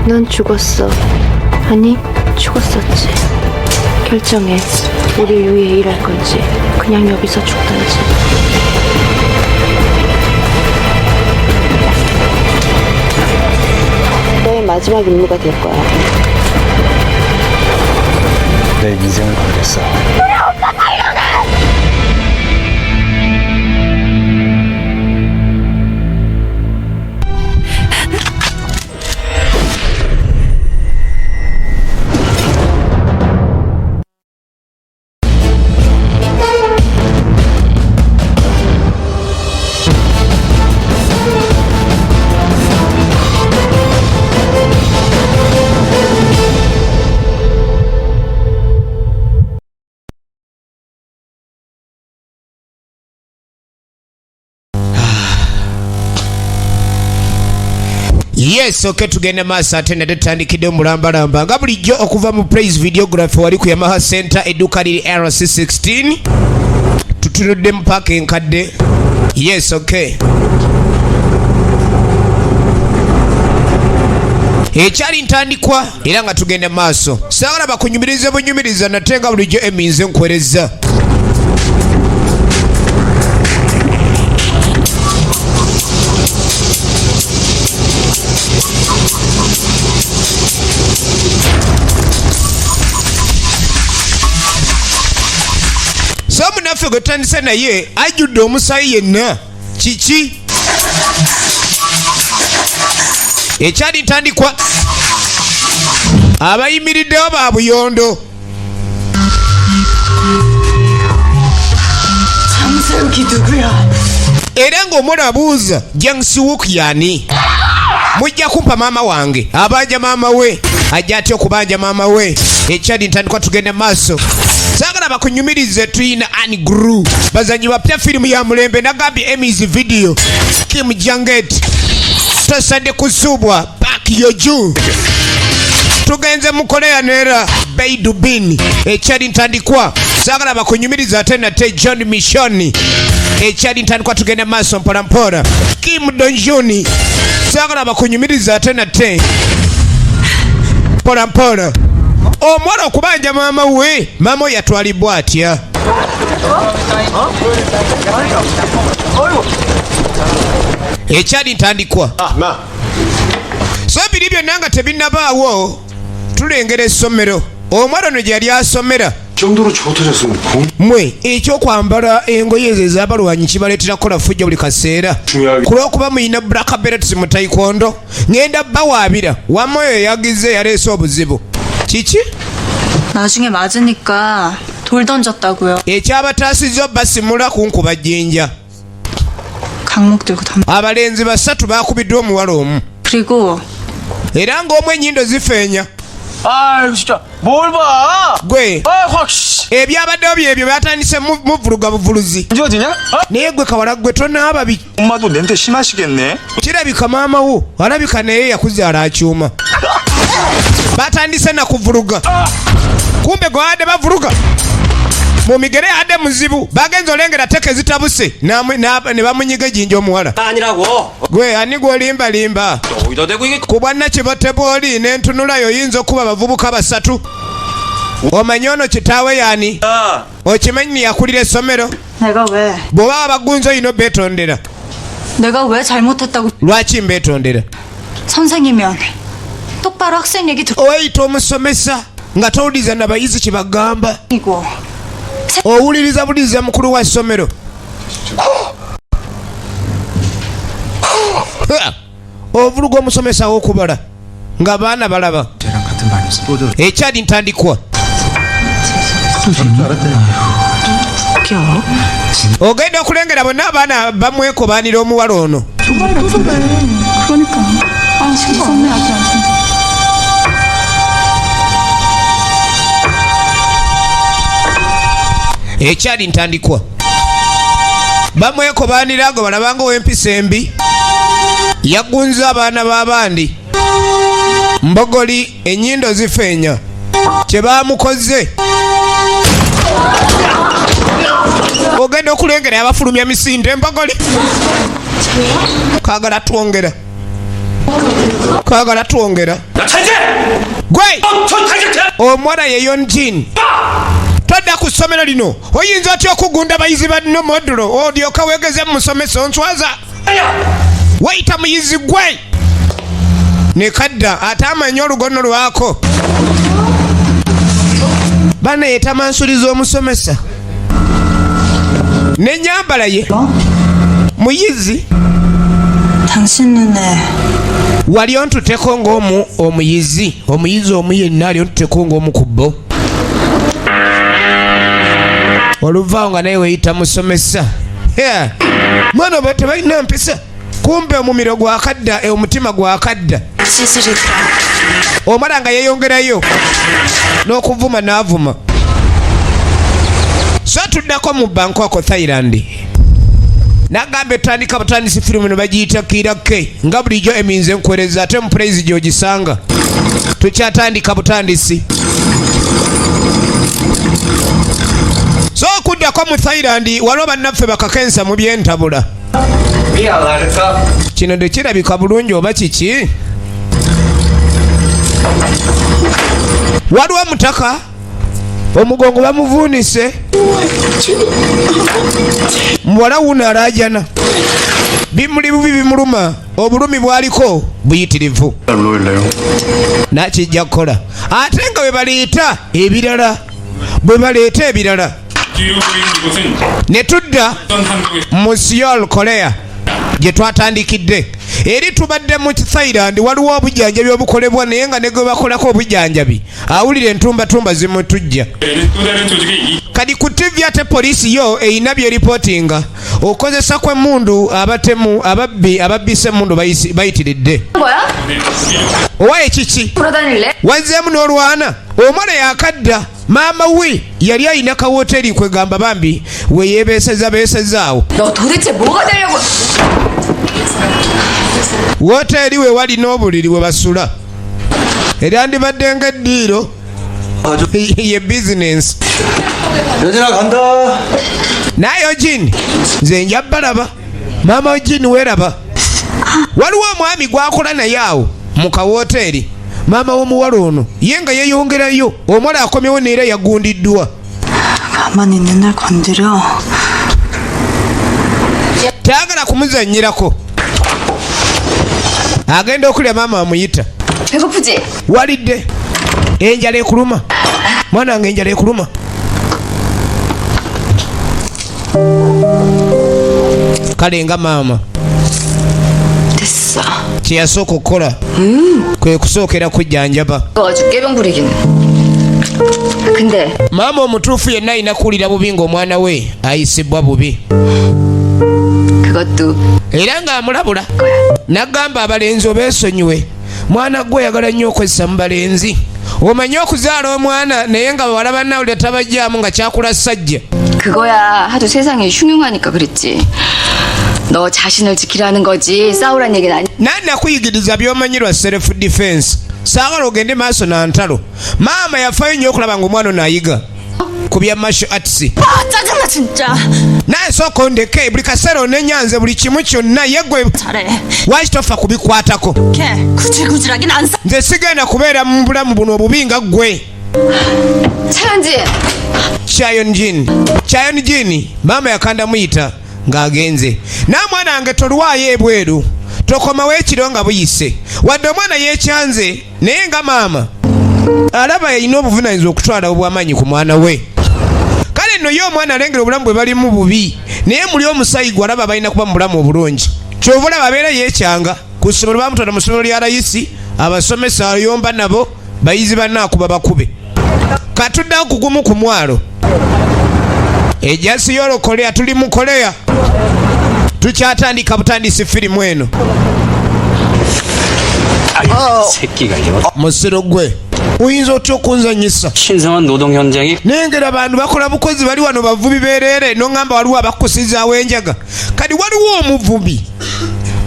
넌 죽었어. 아니, 죽었었지. 결정해. 우리 위해 일할 건지 그냥 여기서 죽던지. 너의 마지막 임무가 될 거야. 내 인생을 걸겠어. Yes, okay, tugenda maaso ate ne tutandikidde mulambalamba nga bulijjo okuva mu Praise Videography wali ku Yamaha Center edduuka liri RC16 tutunudde mu paaka enkadde. Yes, okay. Ekyali ntandikwa era nga tugenda maaso. Saagala bakunyumirize bunyumiriza nate nga bulijjo eminze nkwereza. Munaffe gwe tutandise naye ajjudde omusaayi yenna. Kiki ekyali ntandikwa? Abayimiriddewo ba buyondo. Era ng'omulabuuza Jangsiwook yani? Mujja kumpa maama wange abanja maama we ajja atya okubanja maama we. Ekyali ntandikwa tugende maaso. Saagala bakunyumirize tuyina Annie Gru bazanyi bapya firimu ya mulembe nagambye Emmys video Kim Janget tosadde kusuubwa Park Yeju tugenze mu Korea nera Baidu Bin. Ekyali ntandikwa saagala bakunyumirize ate nate John Mission. Ekyali ntandikwa tugende maaso mpola mpola Kim Donjuni saagala bakunyumirize ate nate mpola mpola. Omwana okubanja maama we, maama yatwalibwa atya? Ekyali ntandikwa so biri byonna nga tebinnabaawo tulengera essomero. Omwana ono gyali asomera mwe ekyokwambala engoye ezo ez'abalwanyi kibaleetera kukola fujja buli kaseera kulw'okuba muyina black belts mu taekwondo. Ngenda bawaabira wamma oyo yagize yaleese obuzibu. Kiki? 나중에 맞으니까 돌 던졌다고요. ekyabataasizza basimula kunkuba jjinja. 강목 들고 담. Abalenzi basatu bakubiddwa omuwala omu. 그리고 era ng'omu ennyindo zifeenya. 아 진짜 뭘 봐? Gwe 확 ebyabaddewo byebyo batandise muvuluga buvuluzi. 어디냐? Naye gwe kawala gwe tonaaba bi. 엄마도 냄새 심하시겠네. Kirabika maama wo alabika naye yakuzaala akyuma. Batandise na kuvuluga. Kumbe gwe adde bavuluga mu migere adde muzibu. Bagenza olengera teke zitabuse ne bamunyiga ejjinja omuwala. Gwe ani gwolimba limba ku bwannakibote bw'oli n'entunulayo oyinza okuba abavubuka basatu. Omanyi ono kitaawe yani? Okimanyi yakulira essomero? 내가 왜? bw'oba abagunzi olina beetondera. 내가 왜 잘못했다고? Lwaki mbeetondera? 선생이면 똑바로 학생 얘기 oyita omusomesa nga towuliriza n'abayizi kye bagamba. 듣고 owuliriza buliriza mukulu wa ssomero. Ovuluga omusomesa w'okubala ng'abaana balaba. Ekyali ntandikwa ogenda okulengera bonna abaana bamwekobaanira omuwala ono. 그러니까 아 지금 선배 아직 안 쓴다. Ekyali ntandikwa bamwekobaanira nga balabanga ow'empisa embi yagunza abaana b'abandi. Mbogoli ennyindo zifeenya kye baamukoze. Ogenda okulengera abafulumya misinde Mbogoli. Kaagala twongera Kaagala twongera. Gwe! Omwana ye Yonjin. Todda ku ssomero lino. Oyinza otya okugunda bayizi banno modulo olyoka weegeze mu musomesa onswaza. Wayita muyizi gwe. Ne kadda ate amanyi olugono lwako. Bana ye tamansuliza omusomesa. N'ennyambala ye. Muyizi. 당신 눈에 Wali ontuteko ng'omuyizi. Omuyizi omu yenna ali ontuteko ng'omu ku bo. Oluvaawo nga naye weeyita musomesa. Mwana oba tebalina mpisa. Kumbe omumiro gwakadda, omutima gwakadda. Omala nga yeeyongerayo n'okuvuma n'avuma. So tuddako mu Bangkok, Thailand. Nagambe tandika butandisi firimu ne bagiyita Kirake nga bulijjo eminze enkwereza ate mu praise gy'ogisanga. Tukyatandika butandisi. So okuddako mu Thailand waliwo bannaffe bakakensa mu byentabula. Kino tekirabika bulungi oba kiki? Waliwo mutaka omugongo bamuvuunise. Muwala wuno alaajana. Bimuli bubi bimuluma. Obulumi bwaliko buyitirivu. Nakijja kukola. Ate nga bwe baleeta ebirala. Bwe baleeta ebirala. Ne tudda mu Seoul, Korea gye twatandikidde. Eri tubadde mu Thailand waliwo obujjanjabi obukolebwa naye nga ne gwe bakolako obujjanjabi awulira entumbatumba zimutujja. Kadi ku TV ate poliisi yo eyina bye ripootinga okozesa kw'emmundu abatemu ababbisa emmundu bayitiridde. Owaye kiki? Wazzeemu n'olwana omwana yakadda. Maama we yali ayina ka woteri kwegamba bambi we yeebeesezaawo. 너 도대체 뭐가 되려고? Woteri we wali n'obuliri we basula. Eryandibadde ng'eddiiro ye bizinensi. 여진아 간다. Naye Ojini nze nja balaba. Maama Ojini weeraba. Waliwo omwami gwakola naye awo mu kawoteri. Maama w'omuwala ono ye nga yeeyongerayo omwala akomyewo neera yagundiddwa. 가만히 있는 날 건드려. Tayagala kumuzannyirako. Agenda okulya maama amuyita. 배고프지? Walidde. Enjala ekuluma. Mwana wange enjala ekuluma. Kale nga maama. 됐어. Kye yasooka okukola kwe kusookera kujjanjaba. 아주 깨병 부리기는. 근데 Maama omutuufu yenna alina kuwulira bubi ng'omwana we ayisibwa bubi. 그것도 Era ng'amulabula n'agamba abalenzi obeesonyiwe. Mwana gwe oyagala nnyo okwessa mu balenzi. Omanyi okuzaala omwana naye nga bawala bannawulira tabajjaamu nga kyakula ssajja. 그거야 하도 세상이 흉흉하니까 그랬지. 너 자신을 지키라는 거지 싸우란 얘기는 아니. Nannakuyigiriza by'omanyirwa self defense. Saagala ogende maaso na ntalo. Maama yafaayo nnyo okulaba ng'omwana ono ayiga ku bya martial arts. 아 짜증나 진짜. Naye sooka ondeke buli kaseera onenyanze buli kimu kyonna ye gwe 잘해. lwaki tofa kubikwatako. 걔 구질구질하긴 안 사. Nze sigenda kubeera mu bulamu buno obubi nga ggwe. 차현진. Chayonjin maama yakanda muyita ng'agenze. N'amwana wange tolwayo ebweru. Tokomawo ekiro nga buyise. Wadde omwana yeekyanze naye nga maama alaba yalina obuvunaanyizibwa okutwala obw'amaanyi ku mwana we. Kale nno ye omwana alengera obulamu bwe balimu bubi naye muli omusayi gwe alaba balina kuba mu bulamu obulungi. Kyova olaba abeera yeekyanga ku ssomero bamutwala mu ssomero lya layisi abasomesa ayomba nabo bayizi bannaakuba bakube. Katuddeho kugumu ku mwalo. Ejasi yolo Korea tuli mu Korea. Tukyatandika butandisi firimu eno. 새끼가 이거 Musiro gwe oyinza otya okunzanyisa. 신성한 노동 현장이 Nengera abantu bakola bukozi bali wano bavubi bereere n'ongamba waliwo abakusizaawo enjaga. Kati waliwo omuvubi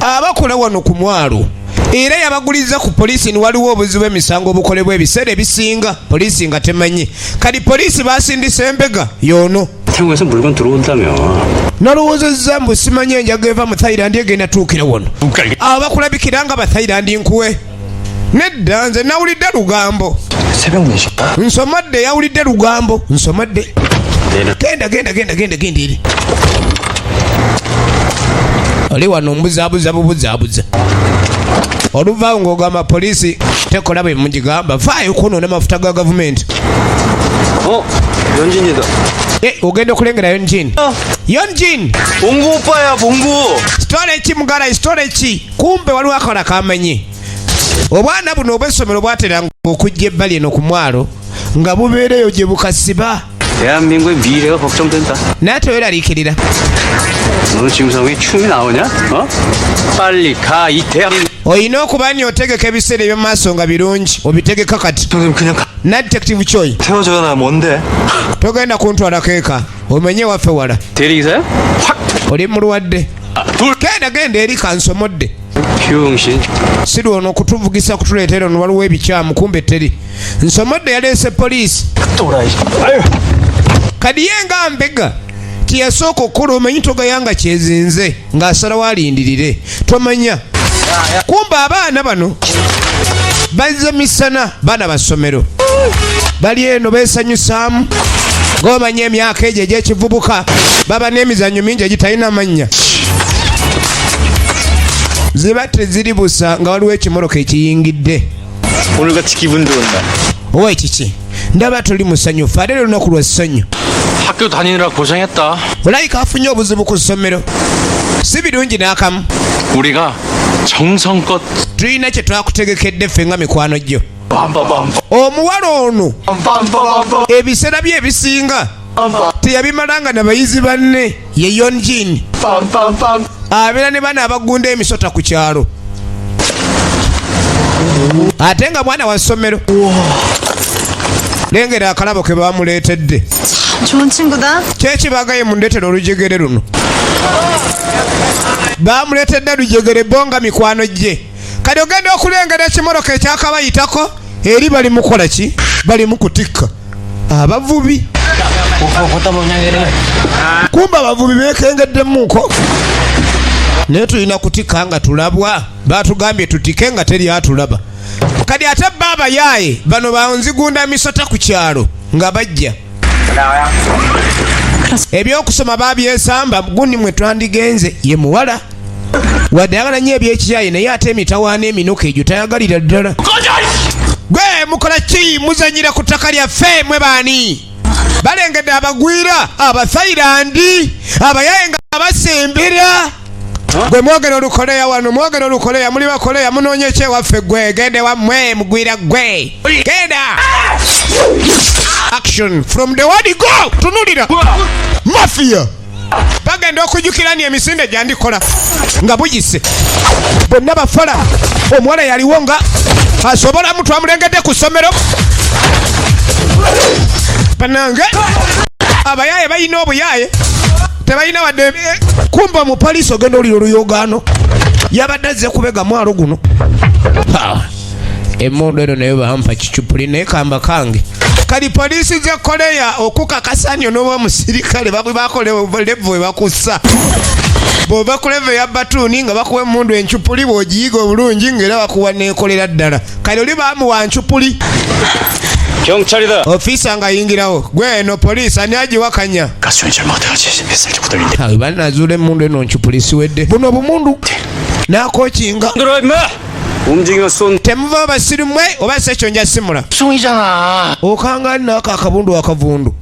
abakola wano ku mwalo era yabaguliza ku poliisi ni waliwo obuzibu emisango obukolebwa ebiseera ebisinga poliisi nga temanyi. Kati poliisi basindisa embega yoono 태국에서 물건 들어온다며. nalowoozezza mbu simanyi enjaga eva mu Thailand egenda tuukira wano abakulabikira nga Bathailand nkuwe nedda nze nawulidde lugambo 새벽 4시. nsomodde yawulidde lugambo nsomodde genda eri oli wano mbuzaabuza bubuzaabuza oluvaawo ng'ogamba poliisi tekola bwe mugigamba vaayo kwonoona mafuta ga gavumenti 연진이다. ogenda okulengera Yonjin Yonjin 봉구 오빠야, 봉구. storage mugala storage kumbe waliwo akola kamanyi obwana buno obw'essomero bwateranga okujja ebbali eno ku mwalo nga bubeereyo gye bukasiba 대한민국의 미래가 걱정된다. naye teweraliikirira 너 지금 상황에 춤이 나오냐? 빨리 가, 이 대한민국. olina okuba nti otegeka ebiseera eby'omu maaso nga birungi obitegeka kati 선생님 그냥 na detective Choi 태워줘야 뭔데? togenda kuntwalako eka omenye waffe wala 대리기사야? 확! oli mulwadde genda eri kansomodde 병신. si lwono okutuvugisa kutuleetera ono waliwo ebikyamu kumbe teri nsomodde yaleese poliisi 또라이. kadi ye nga mbega tiyasooka okukola omanyi togayanga kyezinze ng'asalawo alindirire tomanya kumbe abaana bano bazze misana baana basomero bali eno beesanyusaamu ng'omanya emyaka egyo egy'ekivubuka baba n'emizannyo mingi egitalina mannya ziba teziri busa nga waliwo ekimoloka ekiyingidde 오늘같이 기분 좋은 날. owa ekiki ndaba tuli musanyufu ate lunaku lwa ssanyu 학교 다니느라 고생했다. olayika afunye obuzibu ku ssomero si birungi n'akamu 우리가 정성껏 tulina kye twakutegekedde ffe nga mikwano gyo 빰빰빰. omuwala ono 빰빰빰빰. ebiseera bye ebisinga teyabimalanga nabayizi banne ye Yonjin 빰빰빰. abeera ne bana abagunda emisota ku kyalo ate nga mwana wa ssomero lengera akalabo ke bamuleetedde 좋은 친구다. kyekibagaye mundeetera olujegere luno bamuleetedde lujegere bonga mikwano gye kati ogenda okulengera ekimoloka ekyakabayitako eri bali mukola ki bali mukutikka abavubi kumba abavubi bekengeddemmuko naye tulina kutikka nga tulabwa batugambye tutike nga teri atulaba kadi ate bba abayaaye bano banzigunda misota ku kyalo nga bajja ebyokusoma babyesamba gundi mwe twandigenze ye muwala wadde ayagala nnyo ebyekiyaaye naye ate emitawaana eminuka egyo tayagalira ddala gwe mukola ki muzanyira ku ttaka lyaffe mwe baani balengedde abagwira Abathailand abayaaye nga abasembera gwe mwogera olukoleya wano mwogera olukoleya muli bakoleya munoonye ekyewaffe gwe gende wammwe mugwira gwe genda action from the word go tunulira mafia bagenda okujjukira ni emisinde gyandikola nga bugise bonna bafala omuwala yaliwo nga asobola mutu amulengedde ku ssomero banange abayaaye balina obuyaaye tebalina wadde kumba omupoliisi ogenda olira oluyogaano yabadde azze kubega mwalo guno emmundu eno naye bampa kicupuli naye kamba kange kali poliisi ze koleya okukakasanya n'oba omusirikale bakola levo ebakussa bw'ova ku levo eya batuuni nga bakuwa emmundu encupuli bw'ogiyiga obulungi ng'era bakuwa neekolera ddala kale oli bamuwa ncupuli 경찰이다. ofiisa ng'ayingirawo gwe eno poliisi ani agiwakanya 가수연이 잘못해가지 몇 살 잡고 들린대. banazuula emmundu eno ncupuli siwedde buno bumundu n'akookinga 들어 임마. 움직이면 쏜. temuva basiru mmwe oba sekyonja simula 송이잖아. okanga nako akabundu akavundu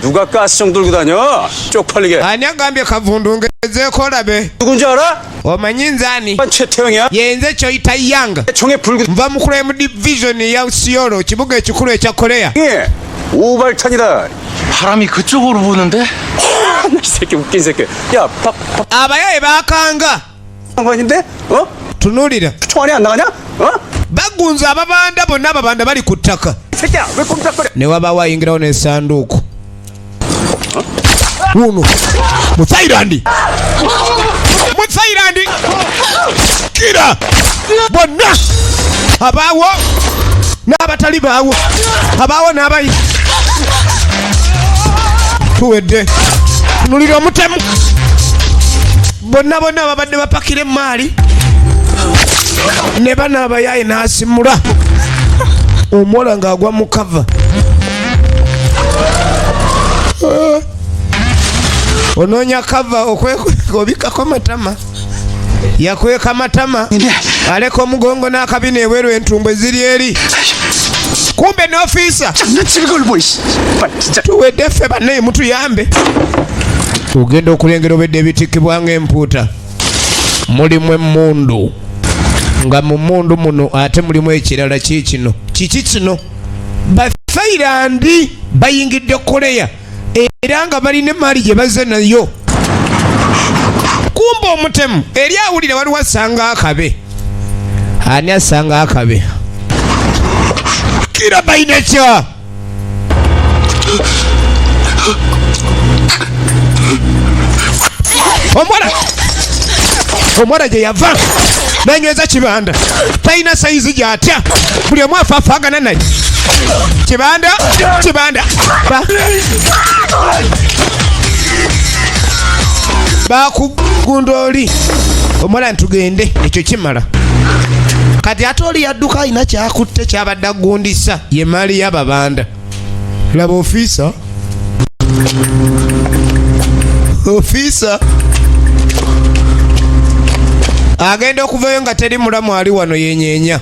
누가 가스총 들고 다녀? 쪽팔리게. ani agambye kavundu ngezeeko olabe 누군지 알아? omanyi nzaani 최태형이야. yenze kyoyita yanga 총에 불고. nva mukulu emu division ya siolo kibuga ekikulu ekya koleya 예. 오발탄이다. 바람이 그쪽으로 부는데? 이 새끼 웃긴 새끼. 야, abayaaye bakanga 상관인데? tunuulira 총알이 안 나가냐? bagunza ababanda bonna ababanda bali ku ttaka 이 새끼야, 왜 꼼짝거려? ne wabaawo ayingirawo n'essanduuku uno mu Thailand kira bonna abaawo n'abatali baawo abaawo n'abayi tuwedde tunulira omutemu bonna babadde bapakira emaali ne bana abayaye n'asimula omuwala ng'agwa mu kava onoonya kava obikkako matama yakweka matama aleka omugongo n'akabina ebweru entumbu eziri eri kumbe n'ofiisa tuwedde ffe bannaye mutuyambe ogenda okulengera obedde ebitikibwa ng'empuuta mulimu emmundu nga mu mmundu muno ate mulimu ekirala kikino kiki kino bafeirandi bayingidde koleya era nga balina emaali gye bazze nayo kumba omutemu eri awulira waliwo asanga akabe ani asanga akabe kira bayina kya omwana gye yava nanyweza kibanda talina sayizi gyatya buli omu afaafagana naye kibanda bakugunda oli omwana ntugende ekyo kimala kati ate oli yadduka alina kyakutte kyabadde agundisa ye maali y'ababanda laba ofiisa agenda okuvayo nga teri mulamu ali wano yenyeenya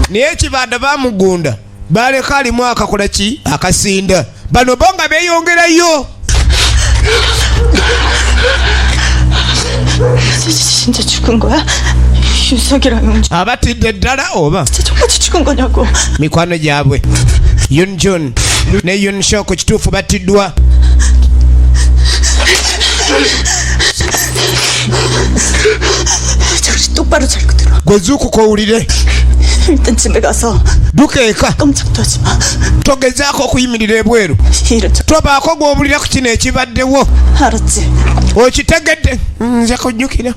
naye ekibanda bamugunda baleka alimu akakola ki akasinda bano bo nga beeyongerayo 진짜 죽은 거야? 윤석이랑 용준 abatidde ddala oba 진짜 똑같이 죽은 거냐고. mikwano gyabwe Yunjun ne Yunshok kituufu battiddwa 정신 똑바로 차리고 들어. gwezuukuka owulire 일단 집에 가서 dduka eka 깜짝도 하지 마. togezaako okuyimirira ebweru 이런 척 tobaako gw'owulira ku kino ekibaddewo 알았지? okitegedde nze kujjukira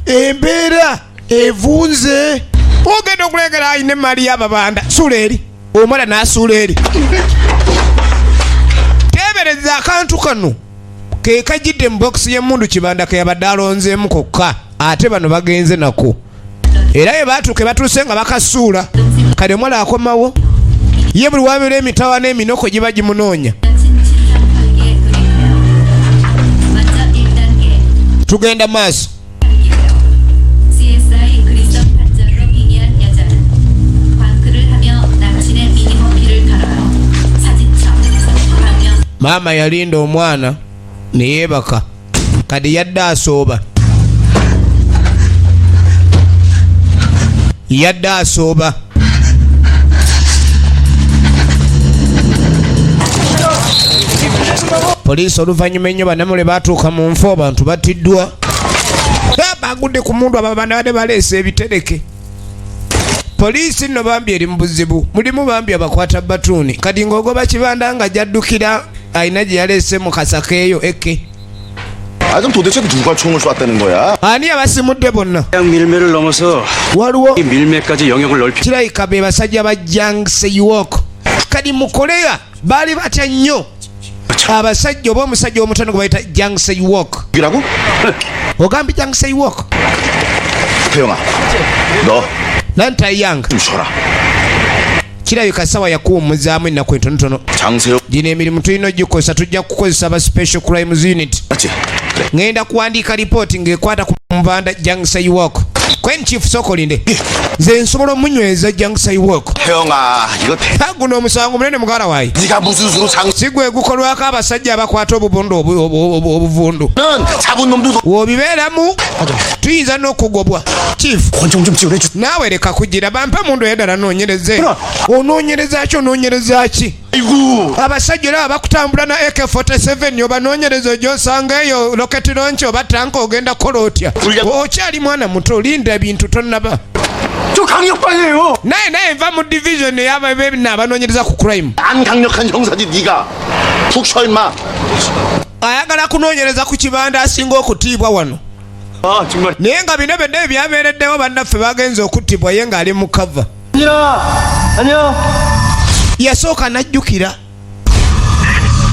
embeera evunze ogenda okulengera alina emaali y'ababanda suula eri omwana n'asuula eri teebereza akantu kano ke kajjidde mu bokisi y'emmundu kibanda ke yabadde alonzeemu kokka ate bano bagenze nako era ye baatuuke batuuse nga bakasuula kale omwana akomawo ye buli wabira emitawa n'eminoko giba gimunoonya tugenda maaso CSI 그리스도 판정으로 빙의한 여자는 광크를 하며 남친의 미니머피를 털어요. 사진첩, 방명 maama yalinda omwana ne yeebaka kati yadde asooba poliisi oluvannyuma ennyo bannamule baatuuka mu nfu abantu battiddwa bagudde ku mundu ababanda badde baleese ebitereke poliisi nno bambi eri mu buzibu mulimu bambi abakwata batuuni kati ng'ogoba kibanda nga jaddukira alina gye yaleese mu kasakeeyo eke 아 그럼 도대체 누가 총을 쐈다는 거야? ani abasimudde bonna 그냥 밀매를 넘어서 waliwo 이 밀매까지 영역을 넓히 kirayika be basajja ba Jang-se-Yuok kati mu koleya baali batya nnyo abasajja oba omusajja omutono gwe bayita Jang-se-Yuok 이라고? ogambye Jang-se-Yuok 태영아, 너 좀 nantayanga 쉬어라. kirabika sawa yakuwummuzaamu ennaku entonotono 장세혁, gino emirimu tulina ogikosa tujja kukozesa ba special crimes unit 맞지? 그래. ngenda kuwandiika lipooti ng'ekwata ku mubanda Jang-se-Yuok kwen chief sokolinde nze nsobola omunyweza Jang-se-Yuok 태영아, 이거 guno omusango munene mugala waayi 네가 무슨 수로 si gwe gukolwako abasajja abakwata obubundu obuvundu 잡은 놈도 wobibeeramu tuyinza n'okugobwa chief 권총 좀 지원해줘. naawe leka kugira bampe mundu eddala noonyereze onoonyereza ki onoonyereza ki 아이고. abasajja era bakutambula na AK47 obanoonyereza ogyosanga eyo loketi lonki oba tanka ogenda kukola otya okyali mwana muto linda bintu tonnaba 저 강력반이에요. naye nva mu division eyababina abanoonyereza ku crime 안 강력한 형사지 네가. 푹 쉬어 임마. ayagala kunoonyereza ku kibanda asinga okutiibwa wano 아 정말 naye nga bino byonna ebyabeereddewo bannaffe bagenze okuttibwa ye ng'ali mu kava 안녕 yasooka n'ajjukira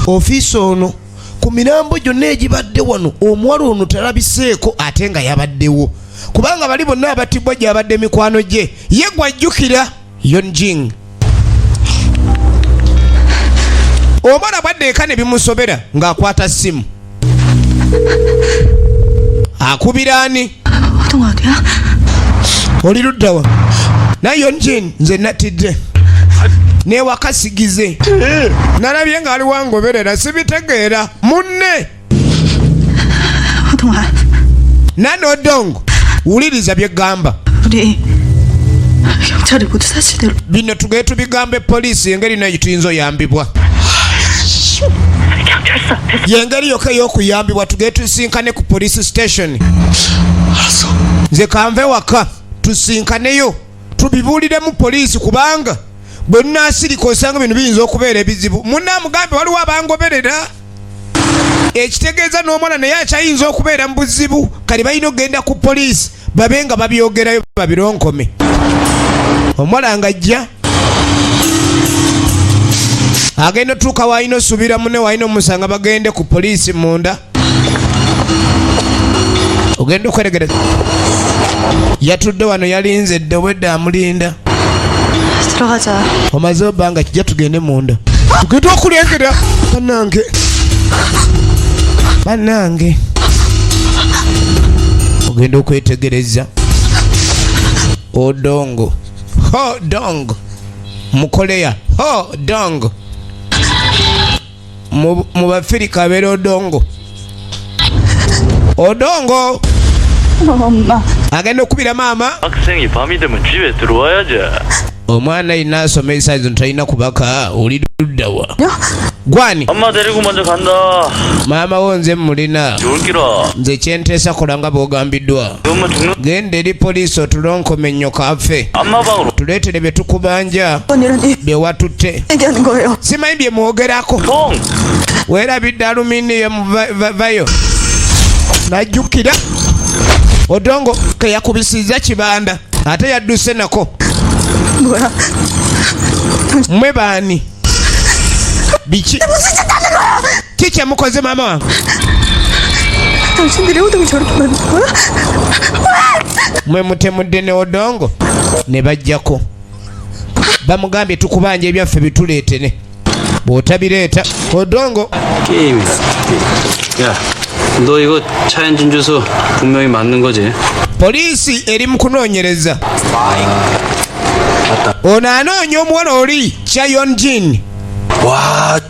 ofiisi ono ku mirambo gyonna egibadde wano omuwala ono talabiseeko ate nga yabaddewo kubanga bali bonna abatibwa gyabadde mikwano gye ye gwajjukira Yonjing. Omwana bwaddeeka ne bimusobera ng'akwata ssimu akubira ani oli luddawa naye Yonjin nze natidde newakasigize nalabye ng'ali wangoberera sibitegeera munne nano Odongo wuliriza byegamba bino tugee tubigambe poliisi engeri nayo tuyinza oyambibwa yengeri yokka ey'okuyambibwa tugee tusinkane ku police station nze kanve waka tusinkaneyo tubibuuliremu poliisi kubanga bwe nnaasirika osanga bino biyinza okubeera ebizibu munnamugambe waliwo abangoberera ekitegeeza n'omwana naye akyayinza okubeera mu buzibu kale balina okgenda ku poliisi babe nga babyogerayo babironkome omwana ng'ajja agenda otuuka waalina osuubira munne waalina omusanga bagende ku poliisi munda ogenda okweregereza yatudde wano yalinze dde obwedda amulinda omaze obbanga kijja tugende munda tugenda okulengera bannange ogenda okwetegereza Odongo Odongo mukoleya Odongo mu bafirika abeera Odongo agenda okubira maama 학생이 밤이 되면 집에 들어와야지. omwana ina asomesa izo talina kubaka oli luddawa gwani 엄마 데리고 먼저 간다. maama wo nze mulina 좋을기라. nze kyenteesa kola nga bw'ogambiddwa 엄마 죽는 genda eri poliisi otulonkome nnyo kaffe 엄마 방으로. tuleetere bye tukubanja bye watutte simanyi bye mwogerako 뽕. weerabidde aluminium vayo najjukira Odongo ke yakubisiza kibanda ate yadduse nako mwe baani biki kikye mukoze maama wange mwe mutemudde ne Odongo ne bajjako bamugambye tukubanja ebyaffe bituleetere bw'otabireeta Odongo 게임이다. 야, 너 이거 차 엔진 주소 분명히 맞는 거지? poliisi eri mu kunoonyereza ono anoonya omuwala oli kya Yonjin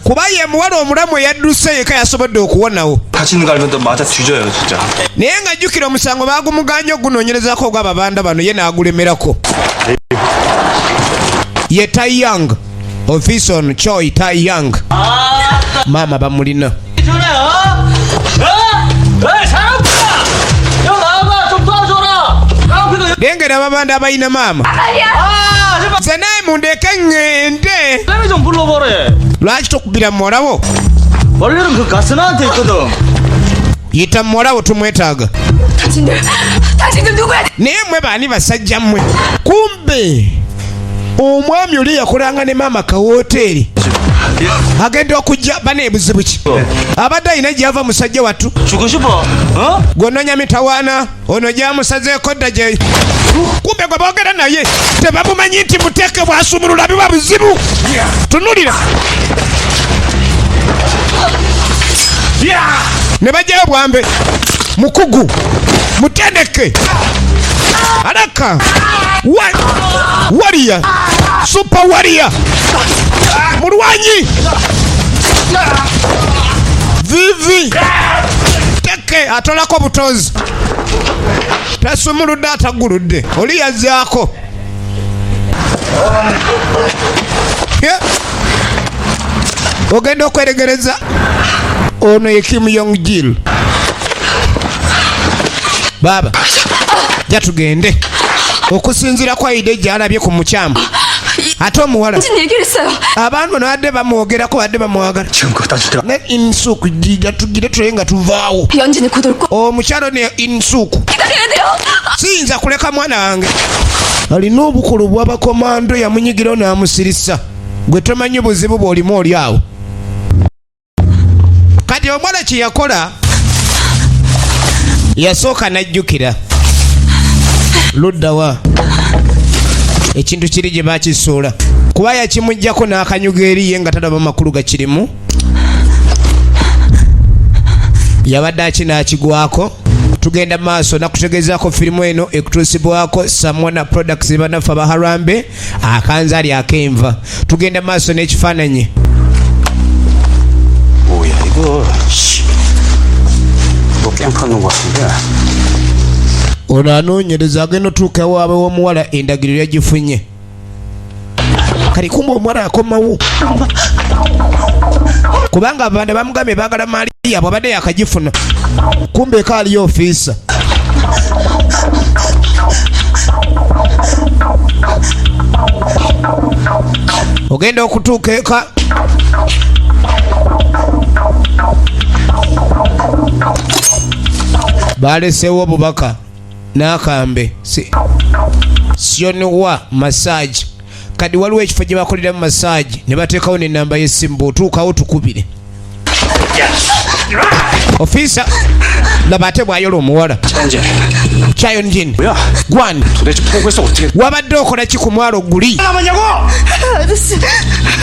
kuba ye muwala omulamu eyadduse yeka yasobodde okuwonawo 다치는 거 알면 또 맞아 뒤져요 진짜. naye nga jjukira omusango baagumuganya ogunoonyerezako ogw'ababanda bano ye n'agulemerako ye Taiyang ofiisi ono Choi Taiyang maama bamulina lengera ababanda abalina maama nze naye mundeeke ŋŋende 좀 불러보래. lwaki tokubira muwalawo 원래는 그 가스나한테 있거든. yita muwalawo tumwetaaga 당신들 누구야? naye mmwe baani basajja mmwe kumbe omwami oli yakolanga ne maama kawoteeri agenda okujja bana ebuzibu ki abadde alina gyava musajja wattu 주고 싶어? 어? gwononya mitawaana ono gyamusazeeko dda gye kumbe gwe boogera naye tebamumanyi nti muteeke bwasumulula biba buzibu tunulira ne bajjayo bwambe mukugu mutendeke alaka wariya super wariya mulwanyi vivi teke atolako butozi tasumuludde ataguludde oli yazzaako ogenda okweregereza ono ye Kim Yong-gil baba jja tugende okusinziira kwa ide gyalabye ku mukyamba ate omuwala 무슨 얘기를 했어요? abantu bano badde bamwogerako badde bamwagala 지금 그거 따질 때가 ne insuku jija tugire tule nga tuvaawo 연진이 곧 올 거. omukyalo ne insuku 기다려야 돼요. siyinza kuleka mwana wange alina obukulu bw'abakomando yamunyigirawo n'amusirisa gwe tomanyi buzibu bw'olimu oli awo kati omwana kye yakola yasooka n'ajjukira luddawa ekintu kiri gye bakisuula kuba yakimuggyako n'akanyuga eriye nga talaba makulu gakirimu yabadde akinaakigwako. Tugenda maaso nakutegezaako firimu eno ekutuusibwako Samwana Products banaffe abaharambe akanzaali akenva. Tugenda maaso n'ekifaananyi. 뭐야 이거. 뭐 깽판는 것 같은데. Ono anoonyereza agenda otuuka ewaabwe w'omuwala endagiriro yagifunye. Kali kumba omuwala akomawo. Kubanga abanda bamugambye baagala maali yaabwe abadde yakagifuna. Kumbe kaaliyo ofiisa. Ogenda okutuuka eka. Baleseewo obubaka n'akambe sioniwa massage. Kadi waliwo ekifo gye bakoleramu massage ne bateekawo n'ennamba y'essimu bw'otuukawo tukubire. Officer laba ate bw'ayola omuwala. Chayon Jin. Gwani. Wabadde okola ki ku mwalo guli? 아저씨,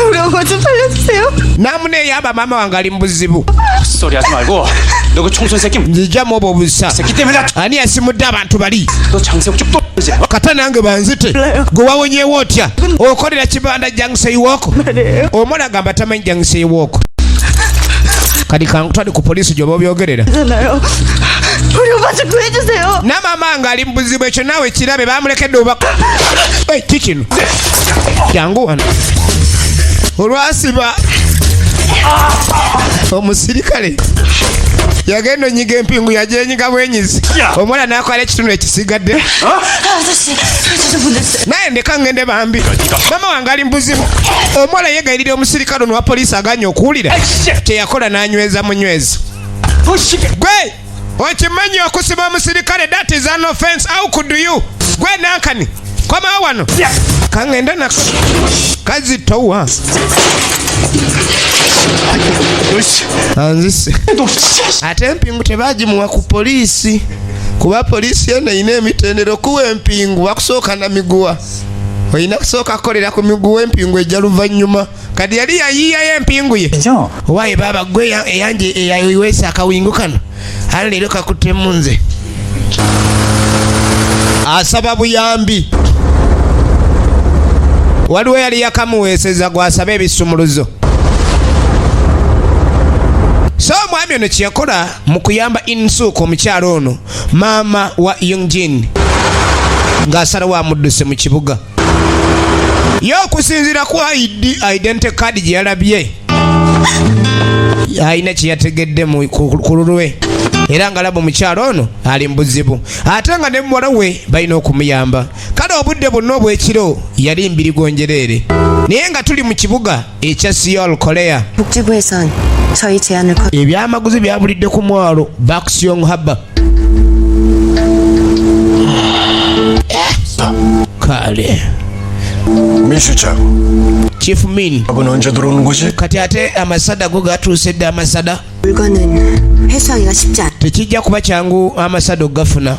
우리 엄마 좀 살려주세요. Namuneeyamba maama wange ali mu buzibu. 헛소리 하지 말고 너 그 청소년 새끼 Nzijjamu obwo obusa. 새끼 때문에 Ani yasimudde abantu bali? 너 장세욱 좀 또. Kata nange banzite. Gwe wawonyeewo otya? Okolera kibanda Jangsei Walk? Omwana agamba tamanyi Jangsei Walk. Kadi kankutwale ku poliisi gy'oba obyogerera. 괜찮아요. 우리 엄마 좀 구해주세요. Na maama nga ali mu buzibu ekyo naawe kirabe bamulekedde obubaka. Kikino. Jangu wano. Olwasiba omusirikale yagenda onyiga empingu yajenyiga bwenyizi. Omwana n'akola ekitundu ekisigadde. 아저씨, 좀 보내주세요. Naye ndeka ngende bambi. Maama wange ali mu buzibu. Omuwala yeegayirira omusirikale ono wa poliisi aganye okuwulira. Kyeyakola n'anyweza munyweza. Gwe okimanyi okusiba omusirikale, that is an offense. How could you? Gwe nankani komawo wano kangende nako kazitowa anzise ate empingu tebagimuwa ku poliisi kuba poliisi yena ina emitendero kuwa empingu bakusooka na miguwa olina kusooka kukolera ku miguwa empingu ejja luvannyuma. Kadi yali yayiiyayo empingu ye owaaye baaba gwe eyanje eyayiweesa akawingu kano ali leero kakuttemu nze. Asaba buyambi. Waliwo yali yakamuweeseza gwasaba ebisumuluzo. So omwami ono kyeyakola mu kuyamba Insuka omukyalo ono maama wa Yongjin ng'asalawo amudduse mu kibuga. Ye okusinziira ku identity card gye yalabye alina kye yategedde ku lulwe era nga laba omukyalo ono ali mu buzibu ate nga ne muwala we balina okumuyamba. Kale obudde bonna obw'ekiro yali mbirigonjereere naye nga tuli mu kibuga ekya Seoul, Korea. 복지부에선 저희 제안을 ebyamaguzi byabulidde ku mwalo Bakseong Harbor. kale 민수장 Chief Min 밥은 언제 들어오는 거지? kati ate amasada go gatuuse dda amasada 물건은 회수하기가 쉽지 않아. tekijja kuba kyangu amasada ogafuna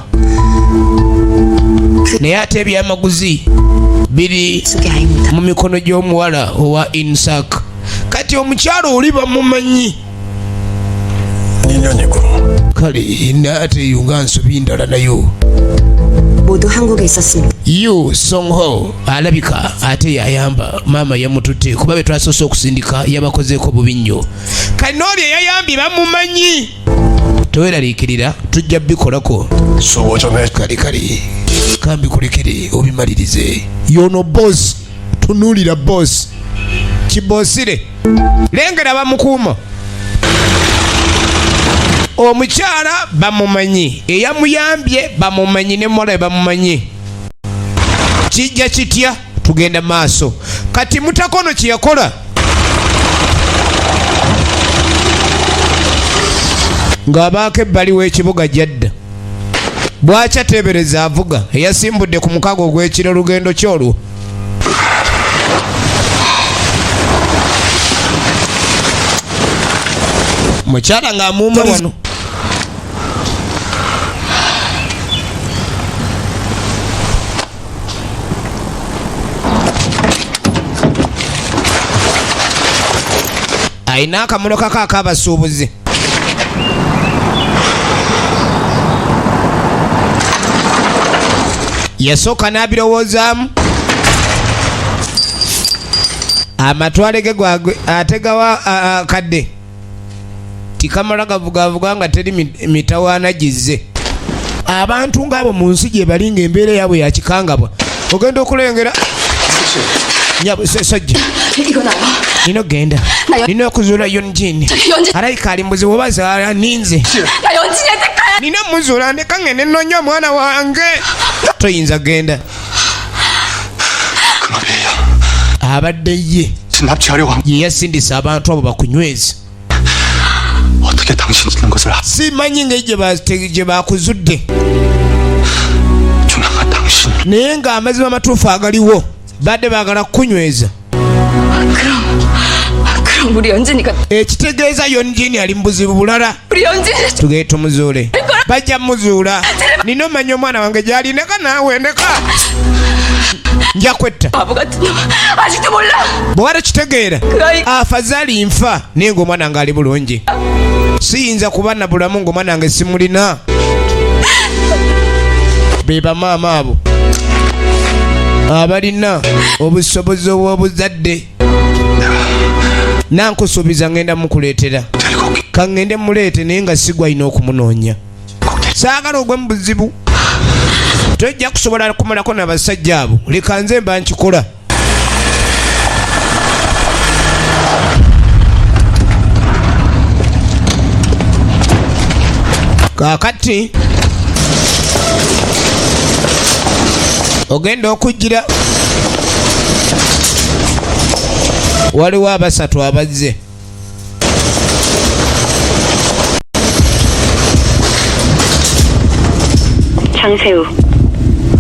naye ate ebyamaguzi biri 속이 아닙니다. mu mikono gy'omuwala owa Insak. Kati omukyalo oli bamumanyi 2년이고 kale naate yunga nsobi ndala nayo. 모두 한국에 있었습니다. Yu Songho alabika ate yayamba maama yamututte kuba be twasoose okusindika yabakozeeko bubi nnyo. Kale n'oli eyayambye bamumanyi. Teweeraliikirira tujja bikolako. 수호 좀 해. kale kambikulekere obimalirize. Yono boss tunuulira boss kiboosire lengera bamukuuma. Omukyala bamumanyi, eyamuyambye bamumanyi, ne muwala bamumanyi. Kijja kitya tugenda maaso. Kati mutakono kye yakola ng'abaako ebbali w'ekibuga jadda bw'akya teebereza avuga eyasimbudde ku mukago ogw'ekiro lugendo kyolwo. mukyala ng'amuuma wano. Ayina akamulo kako ak'abasuubuzi. Yasooka n'abirowoozaamu. Amatwale ge gwagwe ate gawa akadde. Tikamala gavugavuga nga teri mitawaana gizze. Abantu ng'abo mu nsi gye bali ng'embeera yaabwe ya kikangabwa. Ogenda okulengera. Nyabo sajja. 이거 나와. Nino genda. Nino okuzuula Yonjin. Alayika ali mbuzi obazaala ninze. 나 연진이한테 가야. Nino muzuula ndeka ngende nnoonya omwana wange. Toyinza genda. 그놈이에요. Abadde ye. 납치하려고 Ye yasindisa abantu abo bakunywezi. 어떻게 당신 짓는 것을 Simanyi gye bakuzudde. 조명한 당신. Naye ng'amazima amatuufu agaliwo badde baagala kukunyweza. 그럼 우리 연진이가 Ekitegeeza Yonjin ali mu buzibu bulala. 우리 연진이 Tugende tumuzuule. Bajja muzuula. Nina omanya omwana wange gy'ali. Ndeka naawe ndeka. Nja kwetta. 바보 같은 놈 아직도 몰라. Bw'ala kitegeera. 아이 Afazali nfa naye ng'omwana wange ali bulungi. Siyinza kuba na bulamu ng'omwana wange simulina. Be bamaama abo abalina obusobozi obw'obuzadde. Nankusuubiza ngenda mukuleetera. Kangende muleete naye nga sigwa alina okumunoonya. Saagala ogwe mu buzibu. Tojja kusobola kumalako n'abasajja abo. Leka nze mba nkikola. Kaakati ogenda okujjira. Waliwo abasatu abazze. 장세우,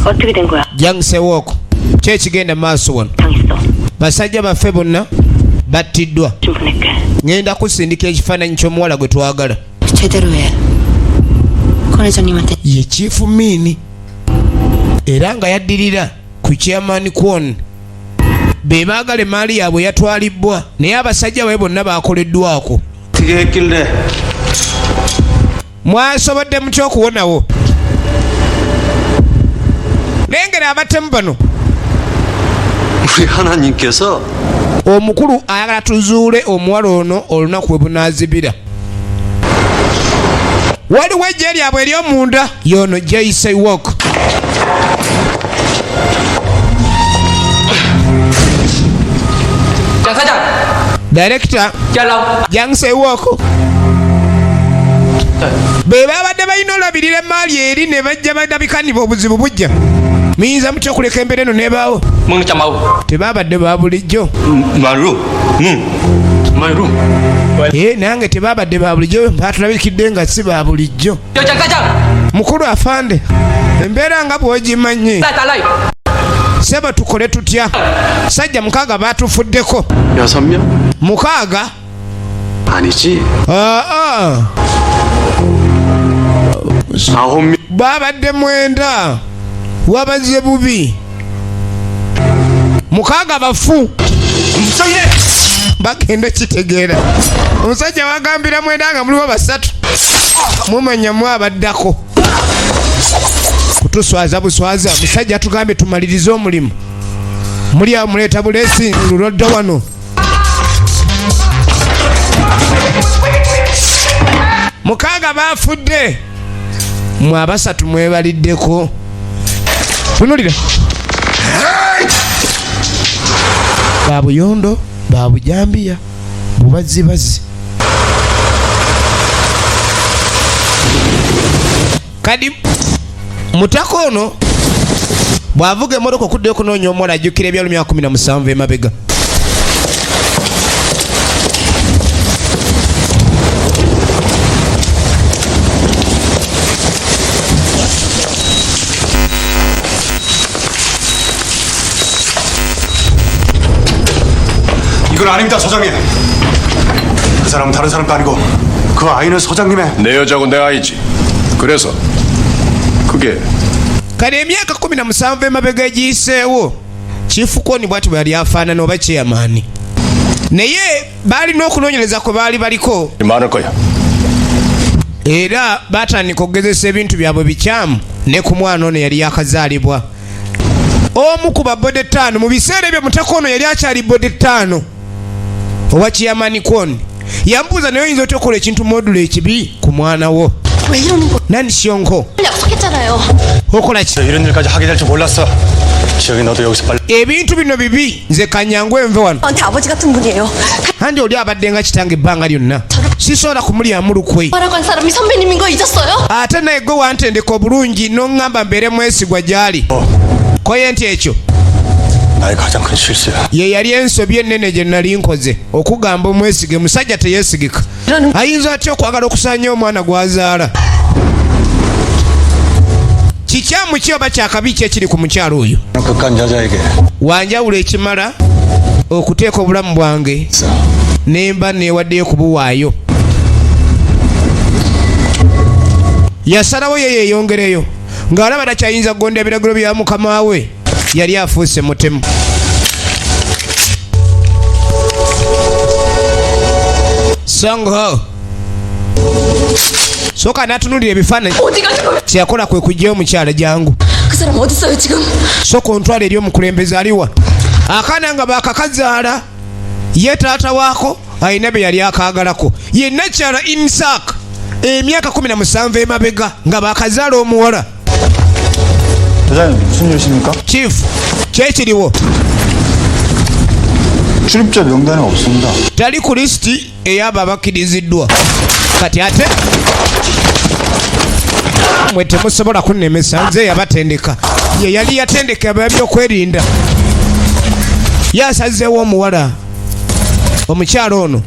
어떻게 된 거야? Jangsewooko ki ekigenda maaso wano? 당했어. Basajja baffe bonna battiddwa. 좀 보낼게. Ngenda kusindika ekifaananyi ky'omuwala gwe twagala. 제대로 해. 권 회장님한테 Ye Chief Min era nga yaddirira ku Chairman Kwon. Be baagala emaali yaabwe yatwalibbwa naye abasajja babe bonna baakoleddwako. 어떻게 했길래 Mwasobodde mu ky'okuwonawo. Lengera abatemu bano. 우리 하나님께서 Omukulu ayagala tuzuule omuwala ono olunaku bwe bunaazibira. Waliwo ejje lyabwe ery'omunda y'ono Jaysewook. 장 사장, Director 잘라오. Jangsewook. Be babadde balina olabirira emaali eri ne bajja badabikaniba obuzibu bujja. Muyinza mutya okuleka embeera eno n'ebaawo? 먹는 ጫ 마오. Tebabadde ba bulijjo. 말로 말로 Nange tebabadde ba bulijjo. Batulabikidde nga si ba bulijjo. 장 사장, Mukulu afande, embeera nga bw'ogimanyi. 나 달라요. Seba tukole tutya? Sajja mukaaga baatufuddeko. 6명? Mukaaga? 아니지. 9명. Babadde 9. Wabazze bubi. Mukaaga bafu. Bagenda kitegeera. Omusajja wagambira 9 nga muliwo 3. Mumanya mwabaddako. Kutuswaza buswaza. Musajja tugambe tumalirize omulimu. Muli awo muleeta buleesi lulodda wano. Mukaaga baafudde. Mwe 3 mwebaliddeko. Tunulira. Babuyondo, babujambiya, bubazzibazi. Kadi mutako ono bw'avuga emmotoka okuddayo okunoonya omuwala ajjukira ebyalo 17 emabega. 이건 아닙니다, 사장님. 그 사람은 다른 사람도 아니고 그 아이는 서장님의 내 여자고 내 아이지. 그래서 그게 kale emyaka 17 emabega egiyiseewo kiifukoni bwati bwe yali afaanana oba kyeyamaani naye baalina okunoonyereza kwe baali baliko 많을 거야. era baatandika okugezesa ebintu byabwe bikyamu ne ku mwana ono yali yakazaalibwa. Omu ku babode 5 mu biseera ebyo mutaka ono yali akyali bode 5 owa kiyamani kwoni yambuuza naye oyinza otya okukola ekintu modulo ekibi ku mwana wo. 왜 이러는 거? nani Shionko 약속했잖아요. okola ki? 이런 일까지 하게 될 줄 몰랐어. 기억이 너도 여기서 빨리. ebintu bino bibi nze kanyangu enve wano 저한테 아버지 같은 분이에요. andi oli abadde nga kitange ebbanga lyonna sisobola kumulyamu lukwe 뭐라고 한 사람이 선배님인 거 잊었어요? ate naye gwe wantendeka obulungi n'oŋŋamba mbeere mwesigwa gy'ali koye nti ekyo 나의 가장 큰 실수야. ye yali ensobi ennene gye nali nkoze okugamba omwesige musajja teyeesigika ayinza atya okwagala okusaanya omwana gw'azaala. kikyamu ki oba kyakabi ki ekiri ku mukyalo oyo? 극한 여자에게 wanjawulo ekimala okuteeka obulamu bwange nemba neewaddeyo kubuwaayo. yasalawo ye yeeyongereyo ng'alaba takyayinza kugonda ebiragiro bya mukama we yali afuuse mutemu. Songho soka n'atunuulira ebifaananyi 어디 가는 거예요? kyeyakola kwe kujjayo omukyala jangu 그 사람 어디 있어요 지금? soka ontwala eri omukulembeze aliwa akaana nga baakakazaala ye taata waako alina bye yali akaagalako ye nakyala Insak emyaka 17 emabega nga baakazaala omuwala. 대장님 무슨 일이십니까? chief kyekiriwo 출입자 명단에 없습니다. tali ku lisiti ey'abo abakkiriziddwa kati ate mwe temusobola kunnemesa nze yabatendeka ye yali yatendeka ebyokwerinda yasazeewo omuwala omukyalo ono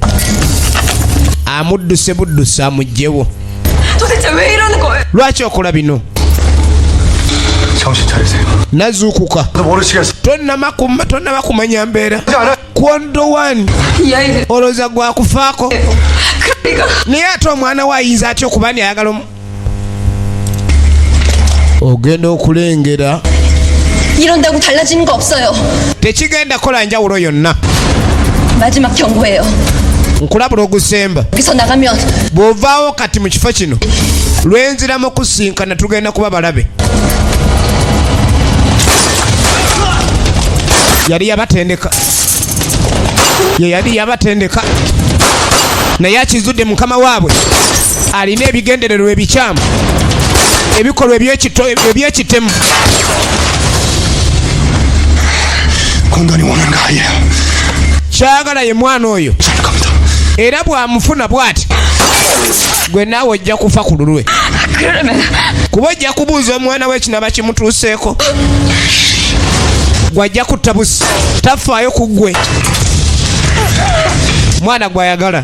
amudduse buddusa amugjewo. 도대체 왜 이러는 거예요? lwaki okola bino? 정신 차리세요. nazuukuka 너 모르시겠어. tonnaba kumanya mbeera kwondowani 이 아이는 olowooza gwakufaako 그러니까 naye ate omwana we ayinza atya okuba ni ayagala ogenda okulengera 이런다고 달라지는 거 없어요. tekigenda kola njawulo yonna. 마지막 경고예요. nkulabula ogusemba 여기서 나가면 bw'ovaawo kati mu kifo kino lwenziramu kusinkana tugenda kuba balabe. yali yabatendeka ye yali yabatendeka naye akizudde mukama waabwe alina ebigendererwa ebikyamu ebikolwa ebyekitemu. 건강이 원하는 거 아니에요. kyagala ye mwana oyo 살 겁니다. era bw'amufuna bw'ati gwe naawe ojja kufa ku lulwe kuba ojja kubuuza omwana we kinaba kimutuuseeko gw'ajja kutta busi tafaayo ku ggwe mwana gw'ayagala.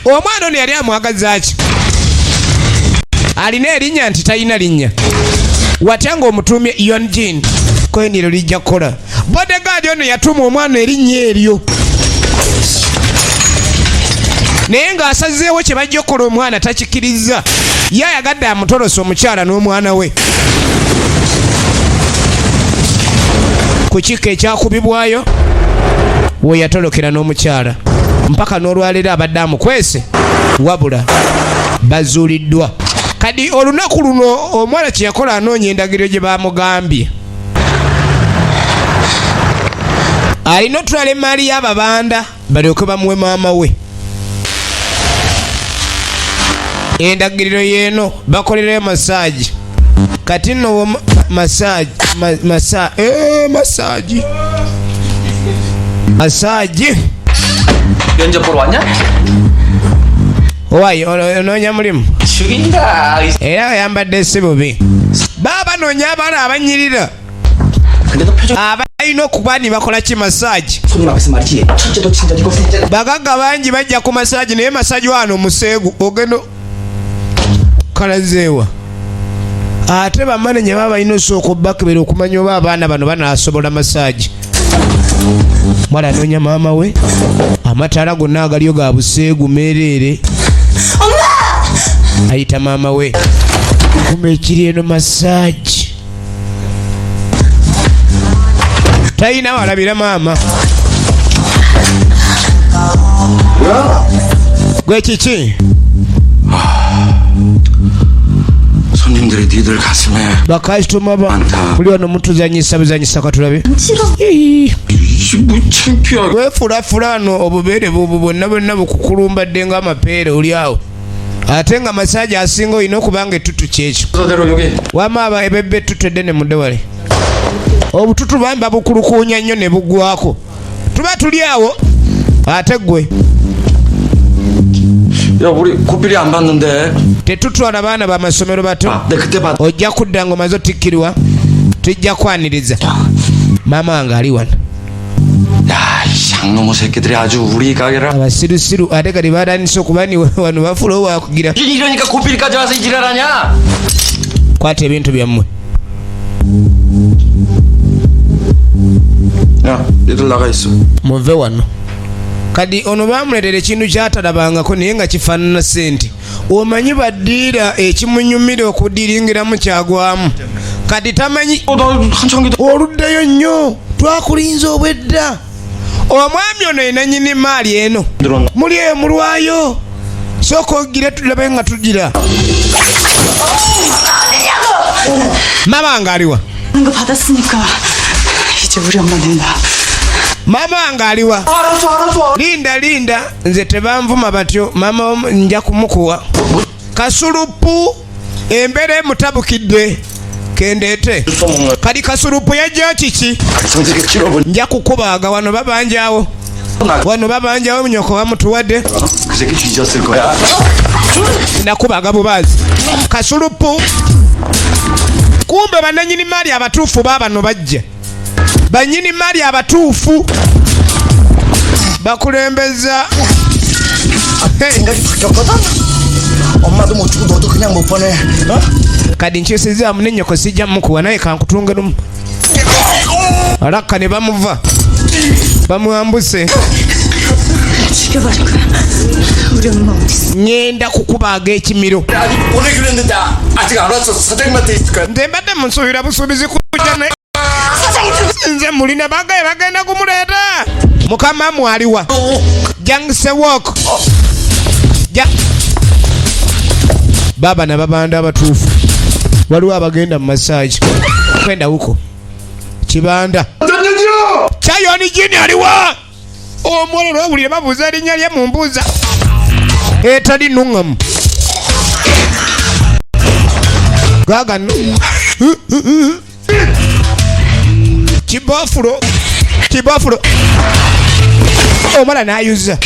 omwana ono yali amwagaza ki? alina erinnya nti talina linnya watya ng'omutuumye Yonjin koeniro lijja kukola. bodegaadi ono yatuuma omwana erinnya eryo naye ng'asazeewo kye bajja okukola omwana takikkiriza ye ayagadde amutolosa omukyala n'omwana we. ku kika ekyakubibwayo we yatolokera n'omukyala mpaka n'olwaleero abadde amukwese wabula bazuuliddwa. kadi olunaku luno omuwala kye yakola anoonya endagiro gye bamugambye alina otwala emaali y'ababanda balyoke bamuwe maama we. endagiriro yeeno bakolerayo masaagi kati nno masaagi 면접 보러 왔냐? owayi onoonya mulimu 죽인다. era ayambadde si bubi baba noonya abaana abanyirira 근데 너 표정 abalina okuba ni bakola ki masaagi. 손님 앞에서 말이지. 첫째도 친절이고 셋째도 bagagga bangi bajja ku masaagi naye masaagi wano omuseegu ogenda kalazeewa ate bamanenya baba balina osooka obbakebera okumanya oba abaana bano banaasobola masaagi. Mwala anoonya maama we. Amataala gonna agalyo ga buseegu meereere. Ayita maama we. Kuma ekiri eno massage. Talina walabira maama. Gwe kiki? 손님들이 니들 가슴에 bakasitoma buli wano mutuzanyisa buzanyisa katulabe. 이게 뭐 창피하게. Weefulafula wano obubeere bubwo bwonna bukukulumbadde ng'amapeere oli awo. Ate nga masaji asinga olina okubanga ettutu kyekyo. Wama ebebbe ettutu eddene mudde wale. Obututu bambi babukulukuunya nnyo ne bugwako. Tuba tuli awo. Ate gwe. 야 우리 고삐리 안 봤는데. Tetutwala baana b'amasomero bato. 네 그때 봤. Ojja kudda ng'omaze otikkirwa. Tujja kwaniriza. Maama wange ali wano. 야, 이 쌍놈의 새끼들이 아주 우리 가게를. Abasirusiru ate kati baatandise okuba ni wano bafula owakugira. 이러니까 고삐리까지 와서 이 지랄하냐? Kwata ebintu byammwe. 야, 얘들 나가 있어. Muve wano. Kadi ono bamuleetera ekintu kyatalabangako naye nga kifaanana ssente. Omanyi baddiira ekimunyumira okudiringiramu kyagwamu. Kadi tamanyi oluddeyo nnyo twakulinza obwedda. Omwami ono ye nannyini maali eno. Muli eyo mulwayo. Sooka ogire tulabe nga tugira. Maama wange aliwa. 이거 받았으니까 이제 우리 엄마 낸다. Maama wange aliwa. Linda nze tebanvuma batyo maama nja kumukuwa. Kasulupu embeera emutabukidde kendeete. Kadi kasulupu yajja kiki? Nja kukubaaga wano babanjawo. Wano babanjawo nyoko bamutuwadde. 그 새끼 뒤졌을 거야. Nakubaaga bubaazi. Kasulupu. Kumbe bannannyini maali abatuufu baabano bajja. Bannyini maali abatuufu bakulembeza. 생각이 바뀌었거든? 엄마도 못 주고 너도 그냥 못 보내. 어? Kadi nkyusizaamu ne nnyoko sijja mukuwa naye kankutungemu. Alakka ne bamuva. Bamuwambuse. 죽여버릴 거야. 우리 엄마 어딨어? Ngenda kukubaaga ekimiro. 아니 오늘 그랬는데 아직 안 왔어. 사장님한테 있을 거야. Nze mbadde munsuubira busuubizi kujja naye nze mulina bagaye bagenda kumuleeta. Mukama mwaliwa. Jangse walk. Baba na babanda abatuufu. Waliwo abagenda mu massage. Kwenda huko. Kibanda. Chayoni jini aliwa. Omwolo lwabulire babuuza erinnya lye mumbuuza. Etali nuŋŋamu. Gaga Kibofulo. Omala n'ayuza.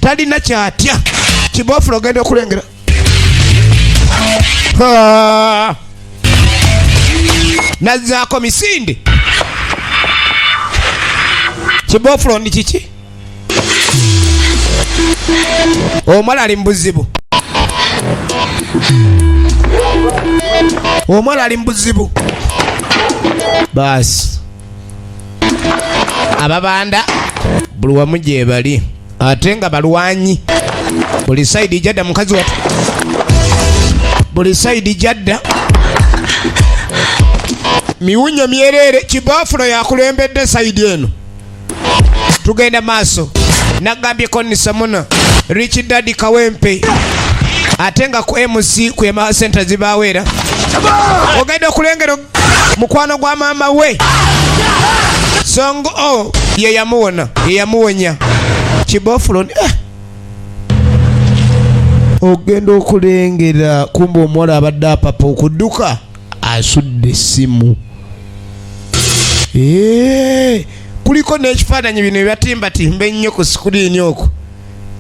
Talina kyatya. Kibofulo genda okulengera. Nazzaako misinde. Kibofulo ndi kiki? Omala ali mubuzibu. Omala ali mubuzibu. Basi. Ababanda buli wamu gye bali ate nga balwanyi. Buli sayidi jadda mukazi watu. Buli sayidi jadda. Miwunyo myerere. Kibofulo yakulembedde sayidi eno. Tugenda maaso. Nagambye Konni Samuna. Rich Daddy Kawempe. Ate nga ku MC ku Yamaha Center zibaweera. Ogenda okulengera mukwano gwa maama we. Songo ye yamuwona. Ye yamuwonya. Kibofulo ogenda okulengera kumbe omuwala abadde apapa okudduka asudde essimu. Kuliko n'ekifaananyi bino ebyatimbatimba ennyo ku sikuriini okwo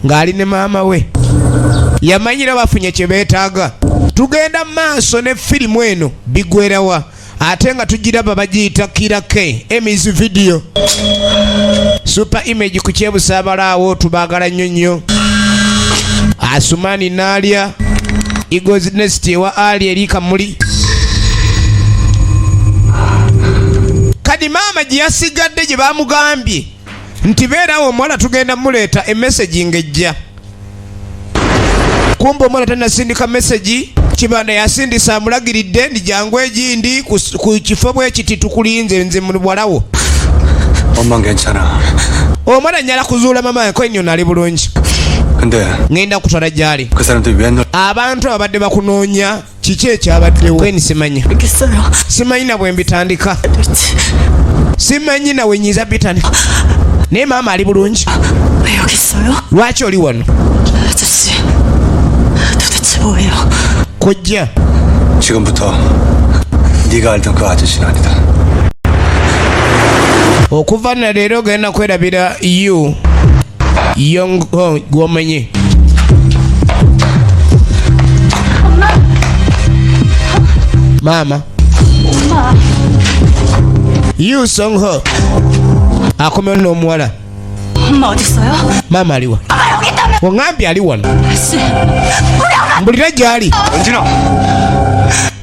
ng'ali ne maama we. Yamanyira bafunye kye beetaaga. Tugenda maaso ne firimu eno bigwerawa ate nga tugiraba bagiyita Kira K Emmys video. Super image ku kyebusaabalawo tubaagala nnyo nnyo. Asumani Nalya Eagles Nest ewa Ali Erika Muli. kati maama gye yasigadde gye bamugambye nti beerawo omuwala tugenda muleeta emesagi ng'ejja. Kumba omwana tannasindika mesagi, Kibanda yasindisa amulagiridde ndi jangu egindi ku kifo bwe kiti tukulinze nze muwalawo. 엄마는 괜찮아. Omwana nyala kuzuula mama yange ennyo nali bulungi. 근데 ngenda kutwala gyali. 그 사람들이 왜 너? Abantu abadde bakunoonya kiki ekyabaddewo. Kweni simanyi. 알겠어요. Simanyi na bwe mbitandika. Simanyi na wenyiza bitandika. Naye maama ali bulungi. 왜 여기 있어요? Lwaki oli wano? 아저씨, 도대체 뭐예요? Kojja. 지금부터 네가 알던 그 아저씨는 아니다. Okuva na leero genda kwerabira yu gwomenye. Mama. yu Songho akomeo n'omuwala. 엄마 어디 있어요? Mama aliwa. Wangambye ali wano. 아저씨, Mbulira gyali. 은진아.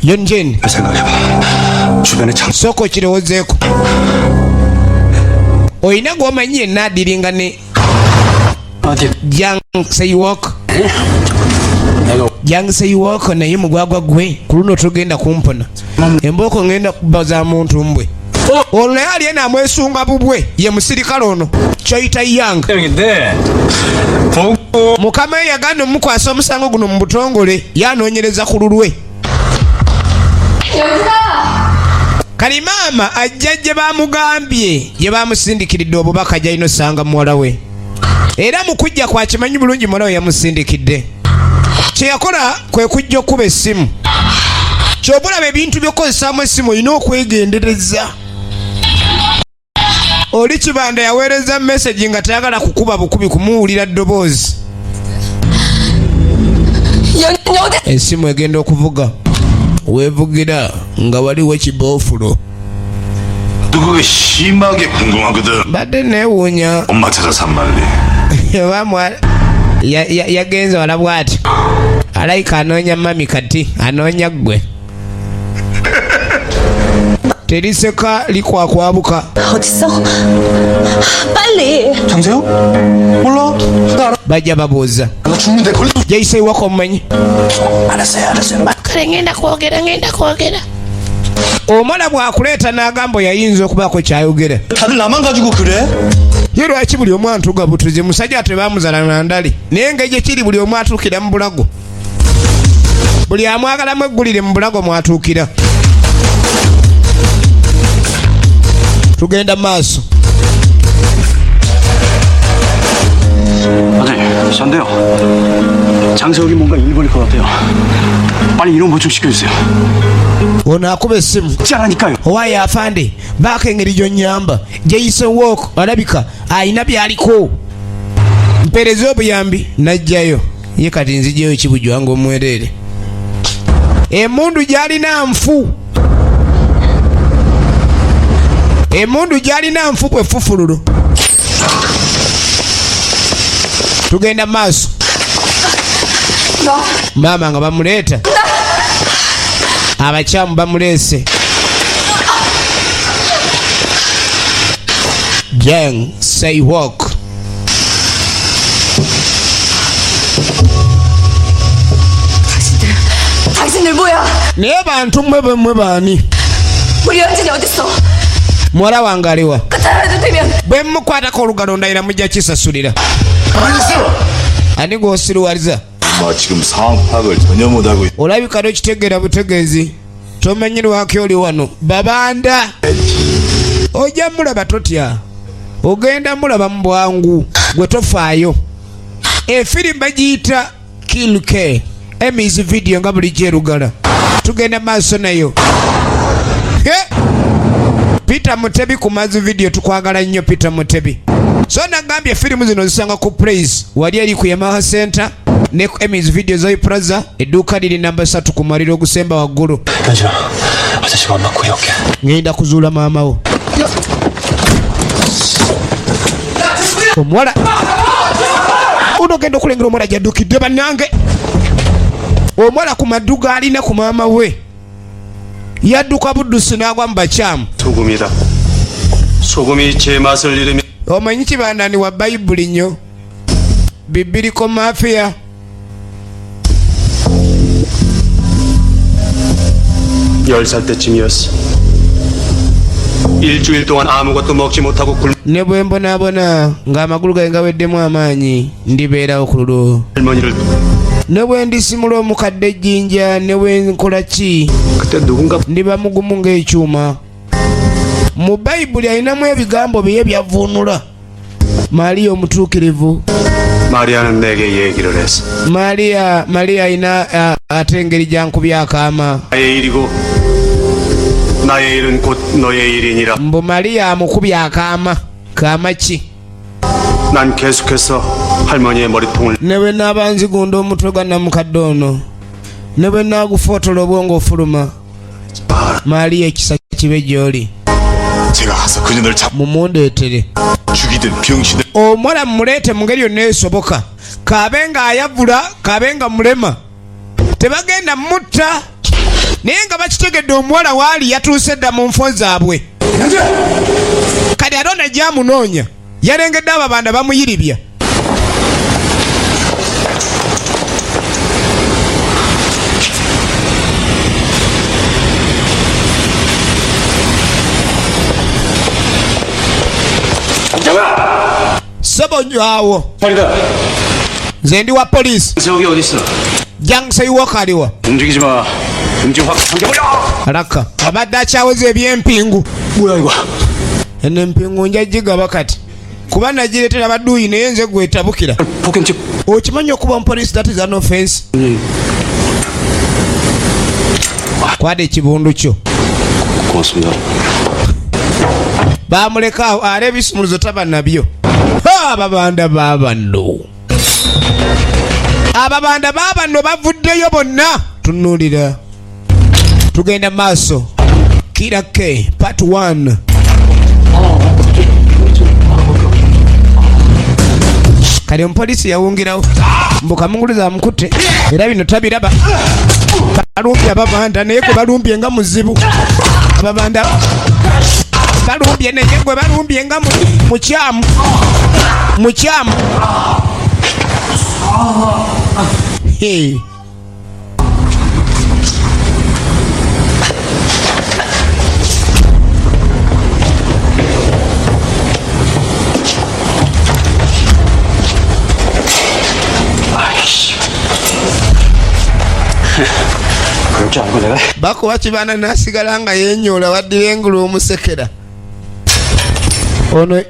Yonjen. 생각해봐. 주변에 장. Soko kirowoozeeko. Oyina gw'omanyi yenna adiringa ne 어디? Young Saywalk. Young Saywalk naye mugwagwa gwe ku luno tugenda kumpona. Embooko ngenda kubaza muntu mbwe. Olwo naye ali ena amwesunga bubwe ye musirikale ono kyoyita Young. Mukama we yaganda omukwasa omusango guno mu butongole yanoonyereza ku lulwe. Kali maama ajja gye bamugambye gye bamusindikiridde obubaka gy'alina osanga muwala we. Era mu kujja kwa kimanyi bulungi muwala we yamusindikidde. Kye yakola kwe kujja okuba essimu. Ky'obulaba ebintu by'okozesaamu essimu olina okwegendereza. Oli Kibanda yaweereza message nga tayagala kukuba bukubi kumuwulira ddoboozi. Essimu egenda okuvuga. wevugira nga waliwo ekiboofulo. 그게 심하게 궁금하거든. badde neewuunya. 엄마 찾아서 한 말리. yagenze wala bw'ati alayika anoonya mami kati anoonya ggwe. teriseka likwakwabuka. 어딨어? 빨리. 장세요? 몰라? 나 알아. bajja babuuza. 나 죽는데 걸려. yayise iwako omumanyi. 알았어요. kale ngenda kwogera. omwana bw'akuleeta n'agamba yayinza okubaako kyayogera. 다들 나만 가지고 그래? ye lwaki buli omu antuuga butuzi musajja tebaamuzala na ndali naye nga gye kiri buli omu atuukira mu bulago. buli amwagalamu eggulire mu bulago mwatuukira. tugenda maaso. 맞아요. 전데요. 장세욱이 뭔가 일 벌릴 것 같아요. 빨리 이런 보충 시켜주세요. ono akuba essimu. 짜라니까요. owaayo afande baako engeri gy'onnyamba gyeyise wook alabika ayina byaliko. mpeereza obuyambi najjayo ye kati nzijjayo kibujwa nga omwereere. emundu gy'alina nfu. emundu gy'alina nfu bwe ffufululu. tugenda maaso. maama nga bamuleeta. abakyamu bamuleese. Young Saywalk. 당신들 뭐야? naye bantu mmwe bemmwe baani? 우리 연진이 어딨어? muwala wange aliwa? 그따라도 되면 bwe mukwatako olugalo ndayira mujja kisasulira. ani gw'osiruwaliza? 엄마 지금 상황 파악을 전혀 못하고 있... olabika tokitegeera butegeezi. tomanyirwako oli wano babanda. ojja mulaba totya. ogenda mulaba mu bwangu gwe tofaayo. efirimu bagiyita Kill K. Emmys video nga bulijjo erugala. tugenda maaso nayo. Peter Mutebi ku Mazi video tukwagala nnyo Peter Mutebi. so nagambye firimu zino zisanga ku Praise wali eri ku Yamaha Center ne ku Emmys video za Plaza edduuka liri namba 3 ku maliro ogusemba waggulu. 현진아, 아저씨가 엄마 구해올게. ngenda kuzuula maama wo. omuwala unogenda okulengera omuwala gyaddukidde bannange. omuwala ku madduga alina ku maama we yadduka buddusi n'agwa mu bakyamu. 소금이다. 소금이 제 맛을 잃으면 omanyi kibandani wa bayibuli nnyo bibiliko mafiya. (10살) 때쯤이었어. 일주일 동안 아무것도 먹지 못하고 ne bwe mbonaabona ng'amagulu gange gaweddemu amaanyi ndibeerawo ku lulwo. 할머니를 ne bwe ndisimula omukadde ejjinja ne bwe nkola ki 그때 누군가 ndiba mugumu ng'ekyuma. mu bayibuli alinamu ebigambo bye byavuunula. Maaliya omutuukirivu. 마리아는 내게 얘기를 했어. Maaliya alina ate engeri gyankubya akaama. 나의 일이고 나의 일은 곧 너의 일이니라. mbu Maaliya amukubya akaama. kaama ki? 난 계속해서 할머니의 머리통을 ne bwe naaba nzigunda omutwe gwa namukadde ono ne bwe naagufootola obwongo ofuluma. Maaliya ekisa kibe gy'oli. 제가 가서 그년을 mumundeetere. 죽이든 병신을 omuwala mumuleete mu ngeri yonna esoboka. kaabe nga ayavula kaabe nga mulema tebagenda mutta naye nga bakitegedde omuwala waali yatuuse dda mu nfo zaabwe. kati ate ono gyamunoonya yalengedde ababanda bamuyiribya. Sobonywawo. nze ndi wa poliisi. 세욱이 어딨어? Jangseiwoka aliwa. 움직이지 마. 움직 확 당겨버려. Alaka abadde akyawoza eby'empingu. 뭐야 이거? eno empingu nja gigaba kati kuba nagireetera badduuyi naye nze gwetabukira. 폭행죄. okimanyi okuba omupoliisi that is an offense. kwada ekibundu kyo. 고맙습니다. bamuleka awo ale ebisumuluzo taba nabyo. ababanda babanno bavuddeyo bonna. tunuulira tugenda maaso. Killer K part 1. kali omupoliisi yawungirawo mbukamunguluza amukutte era bino tabiraba. balumbye ababanda naye gwe balumbye nga muzibu. ababanda balumbye naye gwe balumbye nga mukyamu. Hey. 그렇지 않고 내가 bakuba kibaana nasigala nga yenyoola waddira engulu omusekera ono.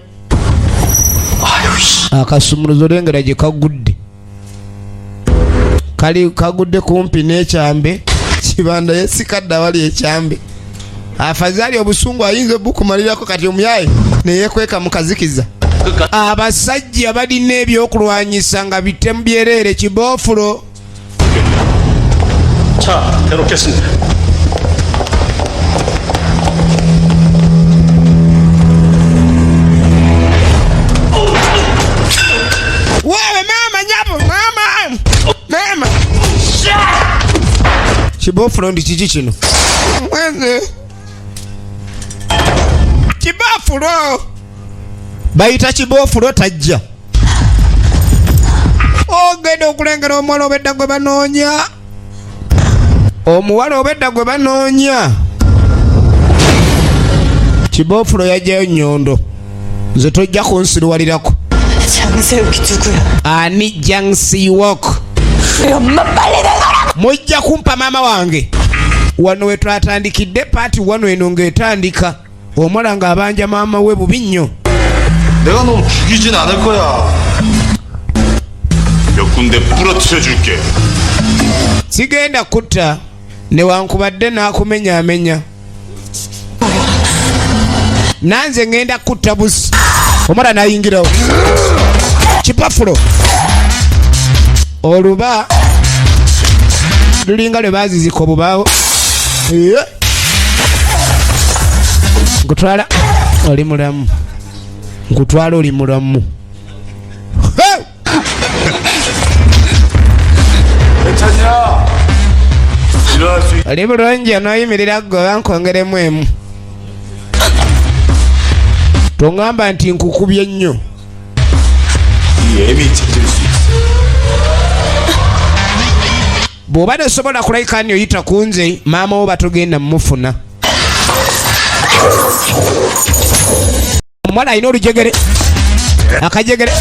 akasumuluzo lengera gye kagudde kali kagudde kumpi n'ekyambe. kibanda yesikadde awali ekyambe. afazaali obusungu ayinza obukumalirako kati omuyaye neyekweka mukazikiza. abasajja balina ebyokulwanyisa nga bitemu byereere kiboofulo. 자 해놓겠습니다. wewe mama nyapo mama kiboofulo ndi kiki kino mweze kiboofulo bayita kiboofulo tajja. ogenda okulengera omuwala obedda gwe banoonya. omuwala obedda gwe banoonya. kiboofulo yajjayo nnyondo. nze tojja kunsiruwalirako. 장세욱이 누구야? ani Jangsiwok. 우리 엄마 빨리 나가라. mujja kumpa maama wange. wano we twatandikidde paati wano eno ng'etandika. omuwala ng'abanja maama we bubi nnyo. 내가 너 죽이진 않을 거야. 몇 군데 부러뜨려 줄게. sigenda kutta newankubadde n'akumenyaamenya. nanze ngenda kutta busi. omwana n'ayingirawo. kipafulo oluba lulinga lwe baazizika obubaawo. nkutwala oli mulamu. nkutwala oli mulamu. 괜찮냐? 일어날 수 있... oli bulungi onooyimirira gwe bankongeremu emu. tongamba nti nkukubye nnyo. bw'oba tosobola kulayika nyo yita ku nze maama wo batogenda mufuna. omuwala alina olujegere akajegere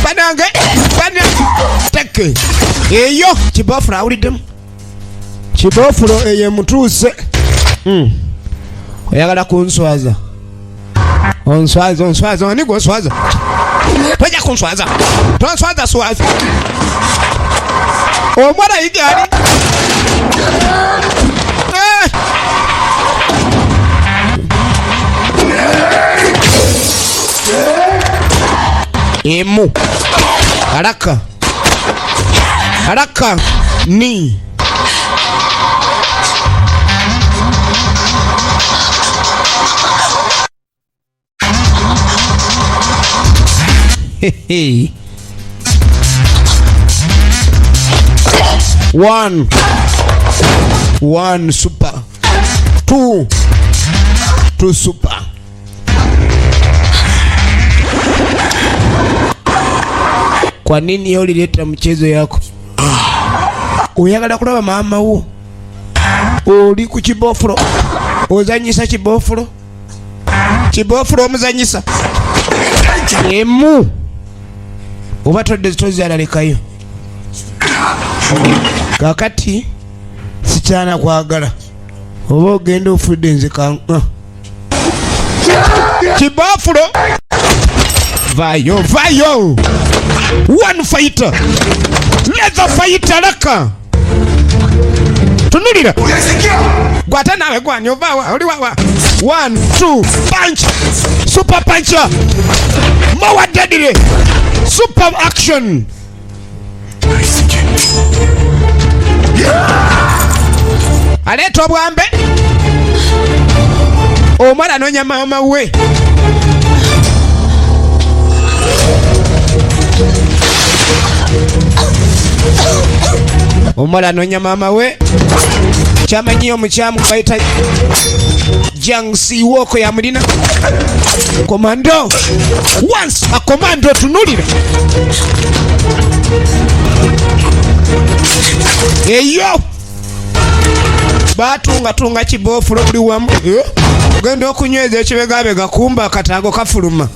banange teke eyo kibofulo awuliddemu kibofulo eyo mutuuse. oyagala kunswaza onswaza ani gonswaza tojja kunswaza tonswaza swaza omwana yigaali emu haraka ni One super. Two super. Kwa nini yoli leta mchezo yako? Oyagala kulaba mama wo. Oli ku kibofulo. Ozanyisa kibofulo. Kibofulo omuzanyisa. Emu. Oba todde tozalalekayo. Kakati sikyana kwagala. Oba ogenda ofudde nze kanka. Kibofulo. Vayo. One fighter. Leather fighter laka. Tunulira. Gwata nawe gwani ovawa. Oli wawa. 1, 2, punch. Super puncher. More deadly. Super action. Aleeta obwambe. Omwana anonya maama we. Omwana anonya maama we. Kyamanyi omukyamu bayita Jiang Siwoko ya mulina. Komando. Once a commando tunulira. Eyo. Batunga kibofulo buli wamu. Genda okunyweza ekibegabega kumba akatago kafuluma.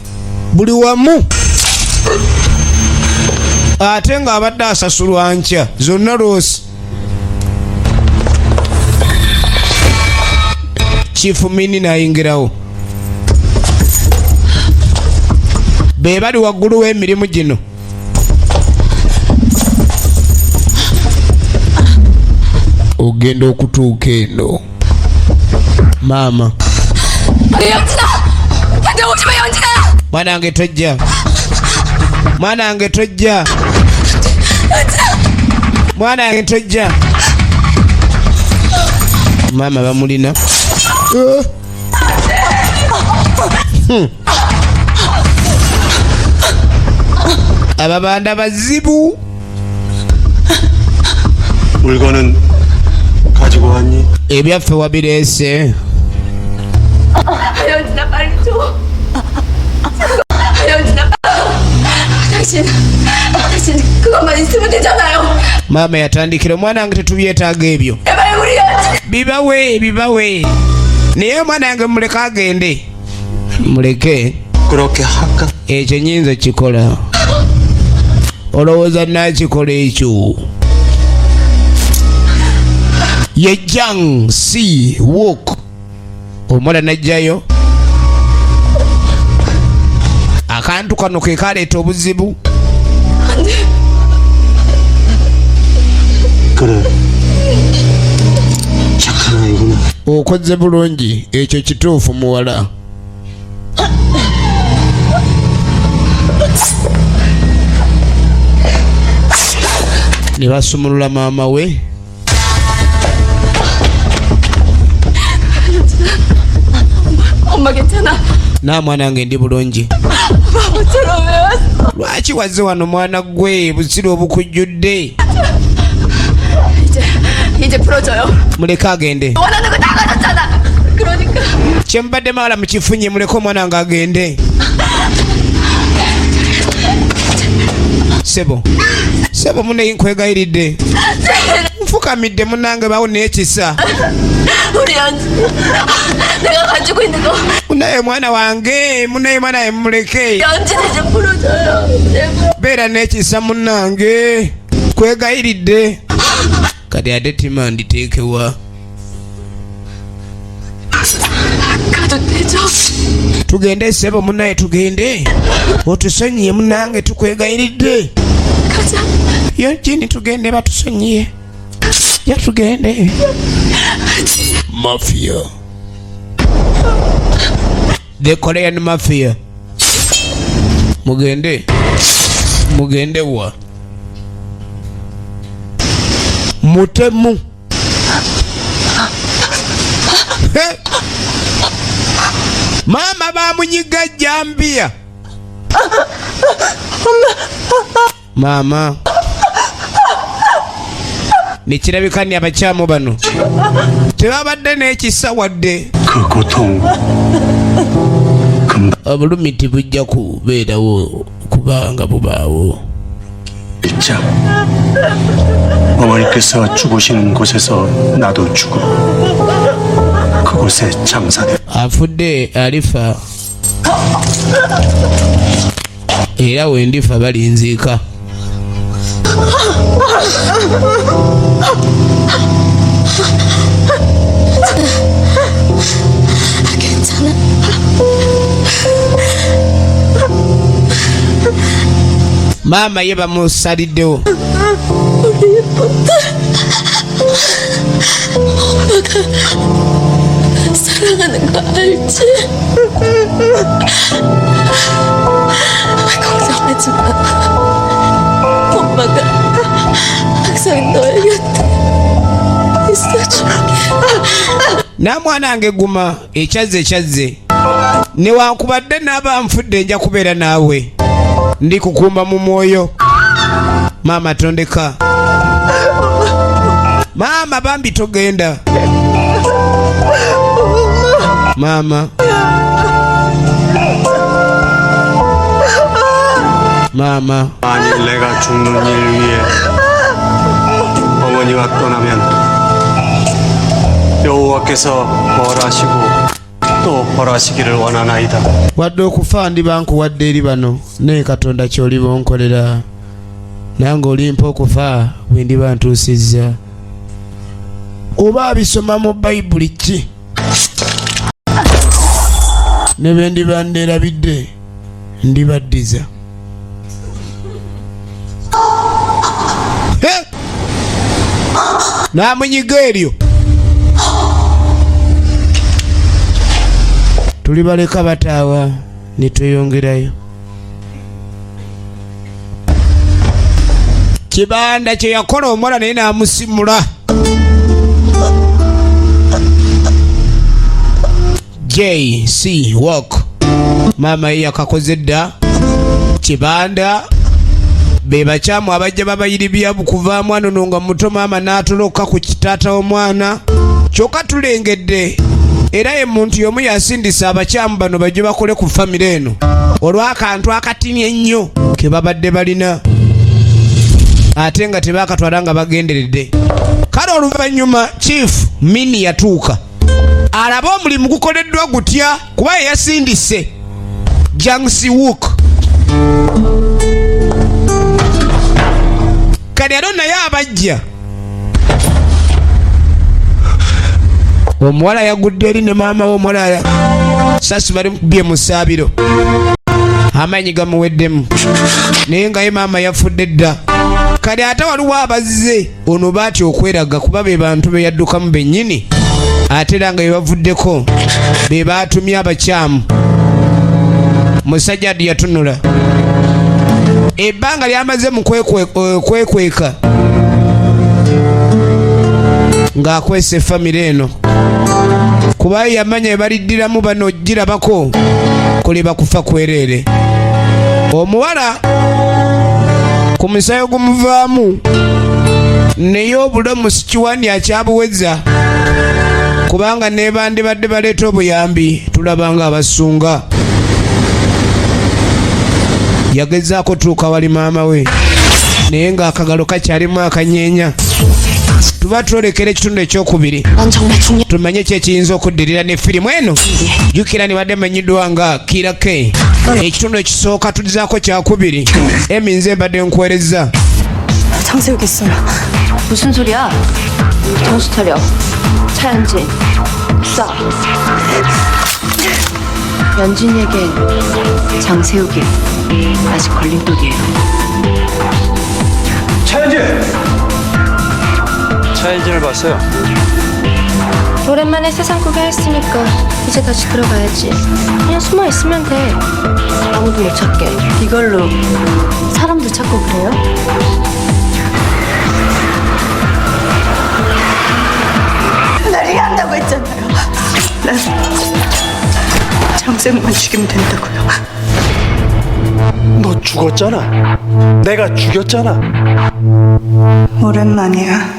Buli wamu. Ate nga abadde asasulwa nkya zonna loosi. Chifu Mini nayingirawo. Be bali waggulu w'emirimu gino. Ogenda okutuuka eno maama. Mwanange tojja. Mwanange tojja. Maama bamulina. Ababanda bazibu. 물건은 가지고 왔니? ebyaffe wabireese. 연진아 빨리 줘. 연진아. 당신 그것만 있으면 되잖아요. 마ama yatandikira omwana wange tetubyetaaga ebyo. 제발 우리 연진. bibawe naye omwana wange muleke agende. muleke 그렇게 할까? ekyo nyinza kikola. olowooza nakikola ekyo. ye Jiang Siwoko omwana najjayo. akantu kano ke kaleeta obuzibu. 그래. 착한 아이구나. okoze bulungi ekyo kituufu muwala. ne basumulula maama we. 엄마 괜찮아. na mwana wange ndi bulungi. 바보처럼 왜 왔어? lwaki wazze wano mwana gwe busiru obukujjudde. 이제 풀어줘요. muleke agende. 원하는 거 다 가졌잖아. 그러니까 kyembadde mawala mukifunye muleke omwana nga agende. Sebo muneyi nkwegayiridde. Nfukamidde munange bawo n'ekisa. 우리 내가 가지고 있는 거 Munaye mwana wange, munaye mwana muleke. 연진이 좀 풀어줘요. 제발. Beera n'ekisa munange. Nkwegayiridde. Kati ate tima nditeekewa. 가도 되죠? Tugende sebo munaye tugende. Otusonyiye munange tukwegayiridde. 가자. Yonjini tugende batusonyiye. Ya tugende. Mafia. The Korean Mafia. Mugende wa Mutemu. Mama bamunyiga jambia. Mama nikirabika ni abakyamu bano tebabadde n'ekisa wadde 그 고통 obulumi tibujja kubeerawo kubanga bubaawo. 있자. 어머니께서 죽으시는 곳에서 나도 죽어. 그곳에 장사돼. afudde alifa era wendifa balinziika. 괜찮아. Mama ye bamusaliddewo. 우리 예쁜데 엄마가 사랑하는 거 알지? 걱정하지 마. 엄마가 항상 너의 곁에 있어줄게. Namwana wange guma ekyazze newankubadde naaba nfudde nja kubeera naawe ndi kukumba mu mwoyo. Mama tondeka. Mama bambi togenda. Mama 만일 내가 죽는 일 위해 어머니가 떠나면 여호와께서 벌하시고 또 벌하시기를 원하나이다. wadde okufa ndiba nkuwadde eri bano naye Katonda ky'oli bonkolera nange olimpa okufa bwe ndiba ntuusizza. Oba abisoma mu Bayibuli ki ne bwe ndiba nneerabidde ndibaddiza. N'amunyiga eryo tulibaleka bataawa ne tweyongerayo. Kibanda kye yakola omuwala naye n'amusimula. JC Walk mama ye yakakoze dda. Kibanda be bakyamu abajja babayiribya bukuvaamu ano nga muto maama n'atoloka ku kitaata w'omwana. Kyokka tulengedde era ye muntu y'omu yasindisa abakyamu bano bajje bakole ku famire eno olw'akantu akatini ennyo ke babadde balina ate nga tebaakatwala nga bagenderedde. Kale oluvannyuma Chief Mini yatuuka alaba omulimu gukoleddwa gutya kuba ye yasindise Jangsi Wook. Kale alo naye abajja omuwala yagudde eri ne maama w'omuwala sasi bali bye mu ssaabiro amaanyi gamuweddemu naye nga ye maama yafudde dda. Kale ate waliwo abazze ono baatya okweraga kuba be bantu be yaddukamu bennyini ate era nga bebavuddeko be baatumye abakyamu. Musajja adi yatunula ebbanga lyamaze mu kwekweka ng'akwesa effamire eno kuba yamanya ebaliddiramu bano girabako kuleba kufa kwereere. Omuwala ku musayo gumuvaamu naye obulomu sikiwani akyabuweza kubanga ne bandibadde baleeta obuyambi tulabanga abasunga. Yagezaako tuuka wali maama we naye ng'akagalo kakyalimu akanyeenya. Tuba twolekera ekitundu ekyokubiri 난 정말 중요. tumanye ki ekiyinza okuddirira ne firimu eno. jjukira nibadde manyiddwa nga Kira K. Ekitundu ekisooka tulizaako kyakubiri. Emi nze mbadde nkuweereza. 장세욱 있어요. 무슨 소리야? 정신 차려. 차현진. 쏴. 연진이에겐 장세욱이 아직 걸림돌이에요. 차현진을 봤어요. 오랜만에 세상 구경했으니까 이제 다시 들어가야지. 그냥 숨어 있으면 돼. 아무도 못 찾게. 이걸로 사람도 찾고 그래요? 날 이해한다고 했잖아요. 난 장세욱만 죽이면 된다고요. 너 죽었잖아. 내가 죽였잖아. 오랜만이야.